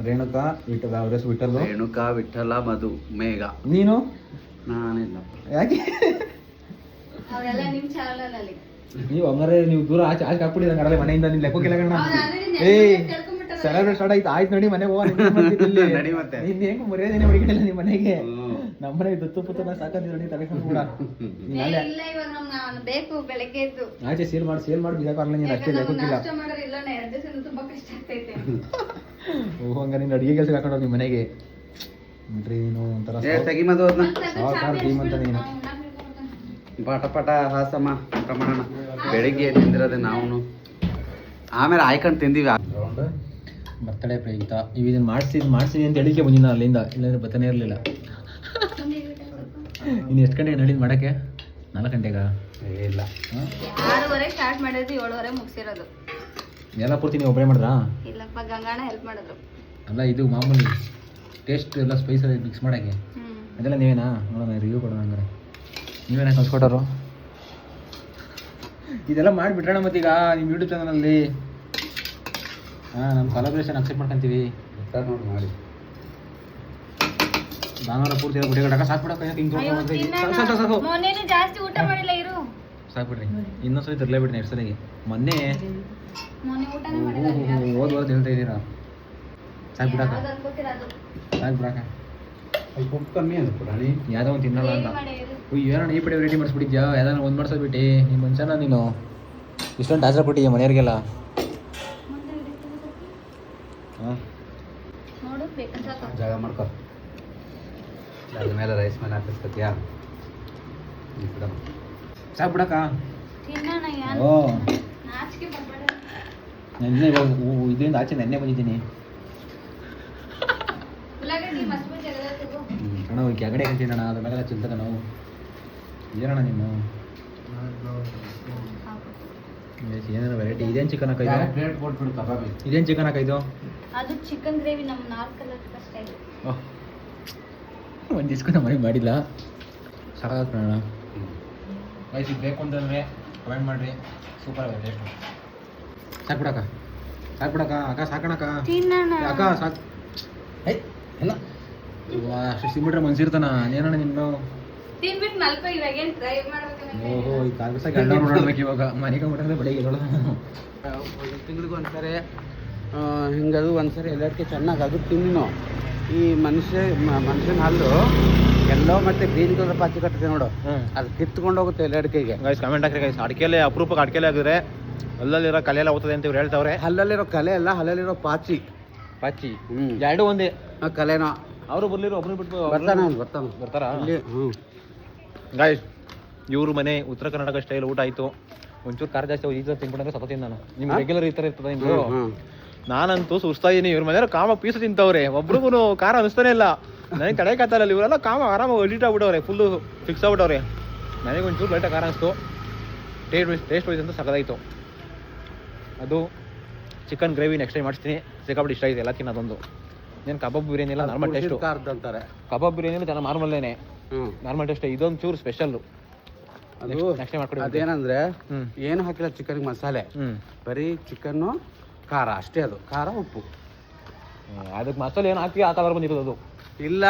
ರೇಣುಕಾ ವಿಠಲ ಅವ್ರ ಹೆಸರು ವಿಠಲ್. ರೇಣುಕಾ ವಿಠಲ ಮಧು ಮೇಘ. ನೀನು? ನಾನಿಲ್ಲ. ಯಾಕೆ ನೀವು ಹಂಗಾರೆ ನೀವು ದೂರ ಆಚೆ ಹಾಕ್ಬಿಟ್ಟಿದಂಗ ಅರಳೆ ಮನೆಯಿಂದ ನಿನ್ ಲೆಕ್ಕಕ್ಕಿಲ್ಲ ಕಣ. ಸೆಲೆಬ್ರೇಟ್ ಸ್ಟಾರ್ಟ್ ಆಯ್ತು. ಆಯ್ತು ನೋಡಿ ಮನೆಗೆ ಹೋಗ ನಡಿ ಮತ್ತೆ. ನೀನ್ ಹೆಂಗ್ ಮರ್ಯಾದೇನೆ ಹುಡುಗಿಲ್ಲ ನಿಮ್ಮ ಮನೆಗೆ. ನಮ್ಮನೆ ದತ್ತು ಪುತ್ತನ ಸಾಕಂತ ನೋಡಿ ತಲೆಕೊಂಡು ಕೂಡ ಬೇಕು ಬೆಳಗ್ಗೆ ಎದ್ದು ಆಚೆ ಸೇಲ್ ಮಾಡಿ ಬಿಸಾಕಲ್ಲ ನೀನು ಅಷ್ಟೇ ಲೆಕ್ಕಕ್ಕಿಲ್ಲ. ಓಹೋ ಹಂಗ ನೀನು ಅಡಿಗೆ ಕೆಲಸ ಹಾಕೊಂಡು ನಿಮ್ಮ ಮನೆಗೆ ನೋಡ್ರಿ. ನೀನು ಒಂಥರ ತೆಗಿ ಮಧು ಅದನ್ನ. ಸಾವುಕಾರ ಧೀಮಂತ ನೀನು. ಪಟ ಹಾಸಮ್ಮ ಊಟ ಮಾಡೋಣ. ಬೆಳಿಗ್ಗೆ ತಿಂದಿರೋದೆ ನಾವು. ಆಮೇಲೆ ಆಯ್ಕೊಂಡು ತಿಂದೀವಿ. ಬರ್ತಡೇ ಪ್ರಯುಕ್ತ ನೀವು ಇದನ್ನ ಮಾಡಿಸಿ ಅಂತ ಹೇಳಿಕೆ ಬಂದಿನ ಅಲ್ಲಿಂದ. ಇಲ್ಲಾಂದ್ರೆ ಬರ್ತಾನೆ ಇರಲಿಲ್ಲ. ಇನ್ನು ಎಷ್ಟು ಗಂಟೆಗೆ ನಡೀದು ಮಾಡೋಕ್ಕೆ? 4 ಗಂಟೆಗ? ಇಲ್ಲ 6:30 ಸ್ಟಾರ್ಟ್ ಮಾಡಿದ್ವಿ, 7:30 ಮುಗಿಸಿರೋದು. ಎಲ್ಲ ಪೂರ್ತಿ ನೀವು ಒಬ್ಬರೇ ಮಾಡಿದ್ರಾ? ಇಲ್ಲಪ್ಪ, ಗಂಗಾಣ ಹೆಲ್ಪ್ ಮಾಡಿದ್ರು. ಅಲ್ಲ ಇದು ಮಾಮೂಲಿ ಟೇಸ್ಟ್ ಎಲ್ಲ ಸ್ಪೈಸ್ ಎಲ್ಲ ಮಿಕ್ಸ್ ಮಾಡೋಕ್ಕೆ ಅದೆಲ್ಲ ನೀವೇನಾ? ನೋಡೋಣ ರಿವ್ಯೂ ಕೊಡೋಣ. ಹಂಗಾರೆ ನೀವೇನ ಕಳ್ಸ್ಕೊಟ್ಟರು? ಇದೆಲ್ಲ ಮಾಡಿಬಿಟ್ರೋಣ ಮತ್ತೀಗ ನಿಮ್ಮ ಯೂಟ್ಯೂಬ್ ಚಾನಲಲ್ಲಿ. ನಮ್ಮ ಕೊಲಾಬ್ರೇಷನ್ ಅಕ್ಸೆಪ್ಟ್ ಮಾಡ್ಕೊಂತೀವಿ. ನೋಡಿ ಮಾಡಿ. ಭಾನುವಾರ ಪೂರ್ತಿ ಗುಡಿ ಕಡಕ ಸಾಕ್ಬಿಡಕ್ಕ. ಸಾಕು ಮೊನ್ನೆನೂ ಜಾಸ್ತಿ ಊಟ ಮಾಡಿಲ್ಲ ಇರು. ಸಾಕ್ಬಿಡ್ರಿ. ಇನ್ನೊಂದ್ಸರಿ ತರಲೇಬಿಡ್ರಿ ಎಷ್ಟು ಸರಿಗೆ. ಮೊನ್ನೆ ಊಟನೇ ಮಾಡಿಲ್ಲ. ಹೋದ್ ವಾರ ಹೇಳ್ತಾ ಇದ್ದೀರಾ. ಸಾಕ್ಬಿಡಕ್ಕ ಸಾಕ್ಬಿಡಕ್ಕ. ಉಪ್ಪು ಕಮ್ಮಿ ಅದು ಪುರಾಣಿ. ಯಾವುದೋ ಒಂದು ತಿನ್ನಲ್ಲ ಅಂತ. ಏನೋ ಈ ಪಡೆ ರೆಡಿ ಮಾಡಿಸ್ಬಿಟ್ಟಿದ್ಯಾ? ಯಾವ್ದಾನ ಒಂದು ಮಾಡಿಸ್ಬಿಟ್ಟು ನಿಮ್ಮ ಮನುಷ್ಯನ ನೀನು ಇಷ್ಟೊಂದು ಟಾರ್ಚರ್ ಕೊಟ್ಟಿದ್ಯಾ ಮನೆಯವ್ರಿಗೆಲ್ಲ. ನೋಡು ಬೇಕಂತ ಜಾಗ ಮಾಡ್ಕೊ. ಅದ್ರ ಮೇಲೆ ರೈಸ್ ಮೇಲೆ ಹಾಕಿಸ್ಕೊತೀಯಾ? ಸಾಕ್ಬಿಡಕ್ಕ. ತಿನ್ನೋಣ. ಓ ನಾಚಿಕೆ ಬರ್ಬೇಡ. ನೆನ್ನೆ ಇದರಿಂದ ಆಚೆ ನೆನ್ನೆ ಬಂದಿದ್ದೀನಿ ಉಳ್ಳಾಗಡ್ಡಿ ಮಸ್ತ್ ಜಗದ ತಗೋ. ಅಣ್ಣ ಹೋಗಿ ಕೆಗಡೆ ಕಂತಿದ್ದಣ್ಣ. ಅದ್ರ ಮೇಲೆ ಚಿಂತಕ ನಾವು ಏನಣ್ಣ ನೀನು ಏನಾರ ವೆರೈಟಿ. ಇದೇನು ಚಿಕನ್ ಹಾಕೈದು? ಪ್ಲೇಟ್ ಕೊಟ್ಬಿಡು ಕಬಾಬಿ. ಇದೇನು ಚಿಕನ್ ಹಾಕೈದು? ಅದು ಚಿಕನ್ ಗ್ರೇವಿ ನಮ್ಮ ನಾರ್ತ್ ಕಲರ್ ಸ್ಟೈಲ್. ಓಹ್ ಒಂದು ದಿಸ್ಕು ನಮ್ಮ ಮನೆಗೆ ಮಾಡಿಲ್ಲ. ಸಾಕಾಗ್ತಣ್ಣ. ಆಯ್ತು ಬೇಕು ಅಂತಂದರೆ ಕಮೆಂಟ್ ಮಾಡಿರಿ. ಸೂಪರ್ ಆಗಿದೆ ಟೇಸ್ಟ್. ಸಾಕ್ಬಿಡಕ್ಕ ಅಕ್ಕ ಸಾಕಣಕ್ಕ. ತಿನ್ನೋಣ. ಅಕ್ಕ ಸಾಕು. ಎಲ್ಲ ಅಷ್ಟು ಸಿಗ್ಬಿಟ್ರೆ ಮನ್ಸಿರ್ತಾನ. ಏನಣ್ಣ ನಿನ್ನು? ತಿನ್ಬಿಟ್ಟು ಮಲ್ಕೋ. ಇವಾಗ ಏನು ಟ್ರೈ ಮಾಡ್ಬೇಕು? ಓಹೋ ಈ ಕಾಲ್ಸ ಗಂಡ ನೋಡ್ಬೇಕು ಇವಾಗ. ಮನೆಗೆ ಬಿಟ್ಟರೆ ಬೆಳಿಗ್ಗೆ ಹೇಳೋದು. ತಿಂಗಳಿಗೆ ಒಂದ್ಸರಿ ಹಿಂಗದು ಒಂದ್ಸರಿ ಎಲ್ಲರಿಗೆ ಚೆನ್ನಾಗಿ ಅದು ತಿಂದಿನೋ. ಈ ಮನುಷ್ಯನ ಹಲ್ಲು ಎಲ್ಲೋ ಮತ್ತೆ ಗ್ರೀನ್ ಕಲರ್ ಪಾಚಿ ಕಟ್ಟಿದೆ ನೋಡು. ಅದು ಕಿತ್ಕೊಂಡು ಹೋಗುತ್ತೆ ಎಲ್ಲ ಅಡಿಕೆಗೆ. ಗೈಸ್ ಕಮೆಂಟ್ ಹಾಕ್ರಿ ಗೈಸ್. ಅಡಿಕೆಲೆ ಅಪರೂಪಕ್ಕೆ ಅಡಿಕೆಲೆ ಆಗಿದ್ರೆ ಹಲ್ಲಲ್ಲಿರೋ ಕಲೆ ಎಲ್ಲ ಹೋಗ್ತದೆ ಅಂತ ಇವ್ರು ಹೇಳ್ತಾವ್ರೆ. ಹಲ್ಲಲ್ಲಿರೋ ಕಲೆ ಎಲ್ಲ ಹಲ್ಲಲ್ಲಿರೋ ಪಾಚಿ ಎರಡು ಒಂದೇ ಕಲೆನೋ. ಅವರು ಬರ್ಲಿರೋ ಒಬ್ರು ಬಿಟ್ಟು ಬರ್ತಾರಾ? ಗಾಯ್ಸ್ ಇವ್ರ ಮನೆ ಉತ್ತರ ಕರ್ನಾಟಕ ಸ್ಟೈಲ್ ಊಟ ಆಯ್ತು. ಒಂಚೂರು ಖಾರ ಜಾಸ್ತಿ ಈ ಥರ ತಿನ್ಕೊಂಡ್ರೆ ಸತ ತಿಂದ ನಾನು. ನಿಮ್ಗೆ ರೆಗ್ಯುಲರ್ ಈ ಥರ ಇರ್ತದೆ ನಿಮ್ದು. ನಾನಂತೂ ಸುಸ್ತಾ ಇದೀನಿ. ಇವ್ರ ಮನೆಯವ್ರು ಕಾಮ ಪೀಸು ತಿಂತವ್ರೆ. ಒಬ್ರಿಗೂ ಖಾರ ಅನಿಸ್ತಾನೆ ಇಲ್ಲ. ನನಗೆ ತಡೆಕಾತಲ್ಲ. ಇವರೆಲ್ಲ ಕಾಮ ಆರಾಮಾಗಿ ಎಡಿಟ್ ಆಗ್ಬಿಟ್ಟವ್ರೆ. ಫುಲ್ಲು ಫಿಕ್ಸ್ ಆಗ್ಬಿಟ್ಟವ್ರೆ. ನನಗೆ ಒಂಚೂರು ಲೈಟಾಗಿ ಖಾರ ಅನಿಸ್ತು. ಟೇಸ್ಟ್ ವೈಸ್ ಅಂತ ಸಖತ್ತಾಯಿತು. ಅದು ಚಿಕನ್ ಗ್ರೇವಿ ನೆಕ್ಸ್ಟ್ ಟೈಮ್ ಮಾಡಿಸ್ತೀನಿ. ಸಿಕ್ಕಾಬಿಟ್ಟು ಇಷ್ಟ ಆಗಿದೆ ಎಲ್ಲ ತಿನ್ನೋದೊಂದು. ಏನು ಕಬಾಬ್ ಬಿರಿಯಾನಿ ಎಲ್ಲ ನಾರ್ಮಲ್ ಟೇಸ್ಟು ಅಂತಾರೆ. ಕಬಾಬ್ ಬಿರಿಯಾನಿ ಚೆನ್ನಾಗಿ ನಾರ್ಮಲ್ಲೇನೆ. Normal taste. ಇದೊಂದು ಚೂರು ಸ್ಪೆಷಲ್ಲು. ಅದು ನೆಕ್ಸ್ಟ್ ಟೈಮ್ ಮಾಡ್ಕೊಡಿ. ಅದೇನಂದ್ರೆ ಏನು ಹಾಕಿಲ್ಲ ಚಿಕನ್ಗೆ ಮಸಾಲೆ. ಬರೀ ಚಿಕನ್ನು ಖಾರ ಅಷ್ಟೇ. ಅದು ಖಾರ ಉಪ್ಪು. ಅದಕ್ಕೆ ಮಸಾಲೆ ಏನು ಹಾಕಿ ಆ ಕಲರ್ ಬಂದಿರೋದು ಅದು ಇಲ್ಲ.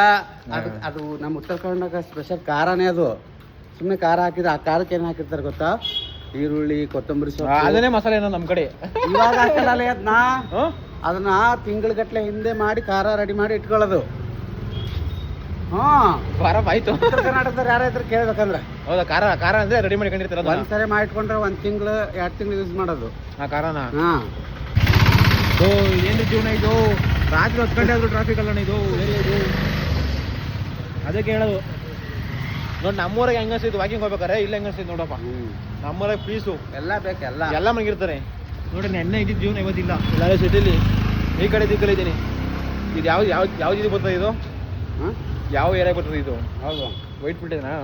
ಅದು ನಮ್ಮ ಉತ್ತರ ಕರ್ನಾಟಕ ಸ್ಪೆಷಲ್ ಖಾರನೇ ಅದು. ಸುಮ್ಮನೆ ಖಾರ ಹಾಕಿದ್ರೆ ಆ ಖಾರಕ್ಕೆ ಏನು ಹಾಕಿರ್ತಾರೆ ಗೊತ್ತಾ? ಈರುಳ್ಳಿ, ಕೊತ್ತಂಬರಿ ಸೊಪ್ಪು. ಅದನ್ನೇ ಮಸಾಲೆ ಏನೋ ನಮ್ಮ ಕಡೆ ಇವಾಗ ಹಾಕಲ್ಲ ಅದನ್ನ ತಿಂಗಳಗಟ್ಲೆ ಹಿಂದೆ ಮಾಡಿ ಖಾರ ರೆಡಿ ಮಾಡಿ ಇಟ್ಕೊಳ್ಳೋದು. ಖಾರ ಆಯ್ತು. ಉತ್ತರ ಕರ್ನಾಟಕದವ್ರು ಯಾರಾದ್ರೂ ಕೇಳ್ಬೇಕಂದ್ರೆ ಹೌದಾ? ಖಾರ ಅಂದ್ರೆ ರೆಡಿ ಮಾಡ್ಕೊಂಡಿರ್ತೀರ. ಒಂದ್ಸರಿ ಮಾಡಿಟ್ಕೊಂಡ್ರೆ 1 ತಿಂಗಳು 2 ತಿಂಗಳು ಯೂಸ್ ಮಾಡೋದು ಆ ಖಾರನ. ಏನು ಜೀವನ ಇದು? ರಾತ್ರಿ 10 ಗಂಟೆ ಆದ್ರೂ ಟ್ರಾಫಿಕ್ ಅಲ್ಲ ಇದು. ಅದಕ್ಕೆ ಹೇಳೋದು ನೋಡಿ ನಮ್ಮೂರಾಗ ಹೆಂಗ ಅನ್ಸಿದ್ದು ವಾಕಿಂಗ್ ಹೋಗ್ಬೇಕಾರೆ ಇಲ್ಲ ಹೆಂಗ ಅನ್ಸಿದ್ದು ನೋಡಪ್ಪ. ನಮ್ಮೂರಾಗ ಪೀಸು ಎಲ್ಲ ಬೇಕೆಲ್ಲ ಎಲ್ಲ ಮಗಿರ್ತಾರೆ ನೋಡ್ರಿ. ನೆನ್ನೆ ಇದ್ದಿದ್ದು ಜೀವನ ಇವತ್ತಿಲ್ಲ. ಇಲ್ಲ ಸಿಟಿಲಿ ಈ ಕಡೆ ದಿಕ್ಕಲ್ಲಿ ಇದ್ದೀನಿ. ಇದು ಯಾವ ಇದು ಬರ್ತದೆ ಇದು? ಯಾವ ಏರಿಯಾ ಬರ್ತದೆ ಇದು? ಹೌದು ವೈಟ್ ಫೀಲ್ಡ್ ಇದೆನಾ?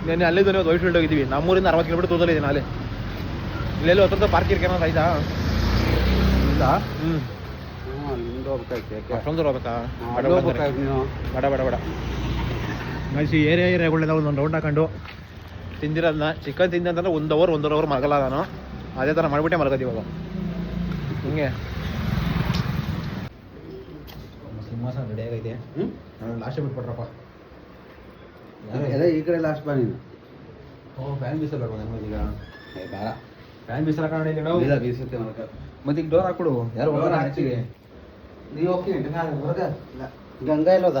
ನೆನ್ನೆ ಅಲ್ಲಿದ್ದಾನೆ ವೈಟ್ ಫೀಲ್ಡ್ ಹೋಗಿದ್ದೀವಿ. ನಮ್ಮೂರಿಂದ 60 ಕಿಲೋಮೀಟರ್ ದೂರದಲ್ಲಿ ಇದ್ದೀನಿ ಅಲ್ಲಿ. ಇಲ್ಲೆಲ್ಲೋ ಹತ್ರ ಪಾರ್ಕ್ ಇರ್ಕೇನೋ ಆಯ್ತಾ? ಅಲ್ಲಿಂದ ಹೋಗ್ಬೇಕಾಯ್ತು. ಅಷ್ಟೊಂದು ದೂರ ಹೋಗ್ಬೇಕಾ? ನೀವು ಬೇಡ ಮೈಸಿ ಏರಿಯಾಗಳೆಲ್ಲ ಒಂದೊಂದು ರೌಂಡ್ ಹಾಕೊಂಡು ತಿಂದಿರೋದನ್ನ ಚಿಕನ್ ತಿಂದೆ ಅಂತಂದ್ರೆ 1 ಅವರ್ ಮಲಗಲ್ಲ ನಾನು. ಅದೇ ಥರ ಮಾಡಿಬಿಟ್ಟೆ ಮಲಗೋದು ಇವಾಗ. ಹಿಂಗೆ ಸಿಂಹಾಸನ ರೆಡಿ ಆಗೈತೆ. ನಾನು ಲಾಸ್ಟ್ ಬಿಟ್ಬಿಟ್ರಪ್ಪ. ಎಲ್ಲ ಈ ಕಡೆ ಲಾಸ್ಟ್ ಬಾ ನೀನು. ಫ್ಯಾನ್ ಬೀಸಲ್ಲ ಈಗ. ಬೇಡ ಫ್ಯಾನ್ ಬೀಸಲ್ಲ ಕಾರಣ ಇಲ್ಲ ಬೀಸುತ್ತೆ ಮಲ್ಕ. ಮತ್ತೆ ಈಗ ಡೋರ್ ಹಾಕ್ಬಿಡು. ಯಾರು ಹೋಗೋಣ ಆಚೆಗೆ. ನೀವು ಹೋಗ್ತೀನಿ ಹೊರಗೆ. ಗಂಗಾ ಇಲ್ಲೋದ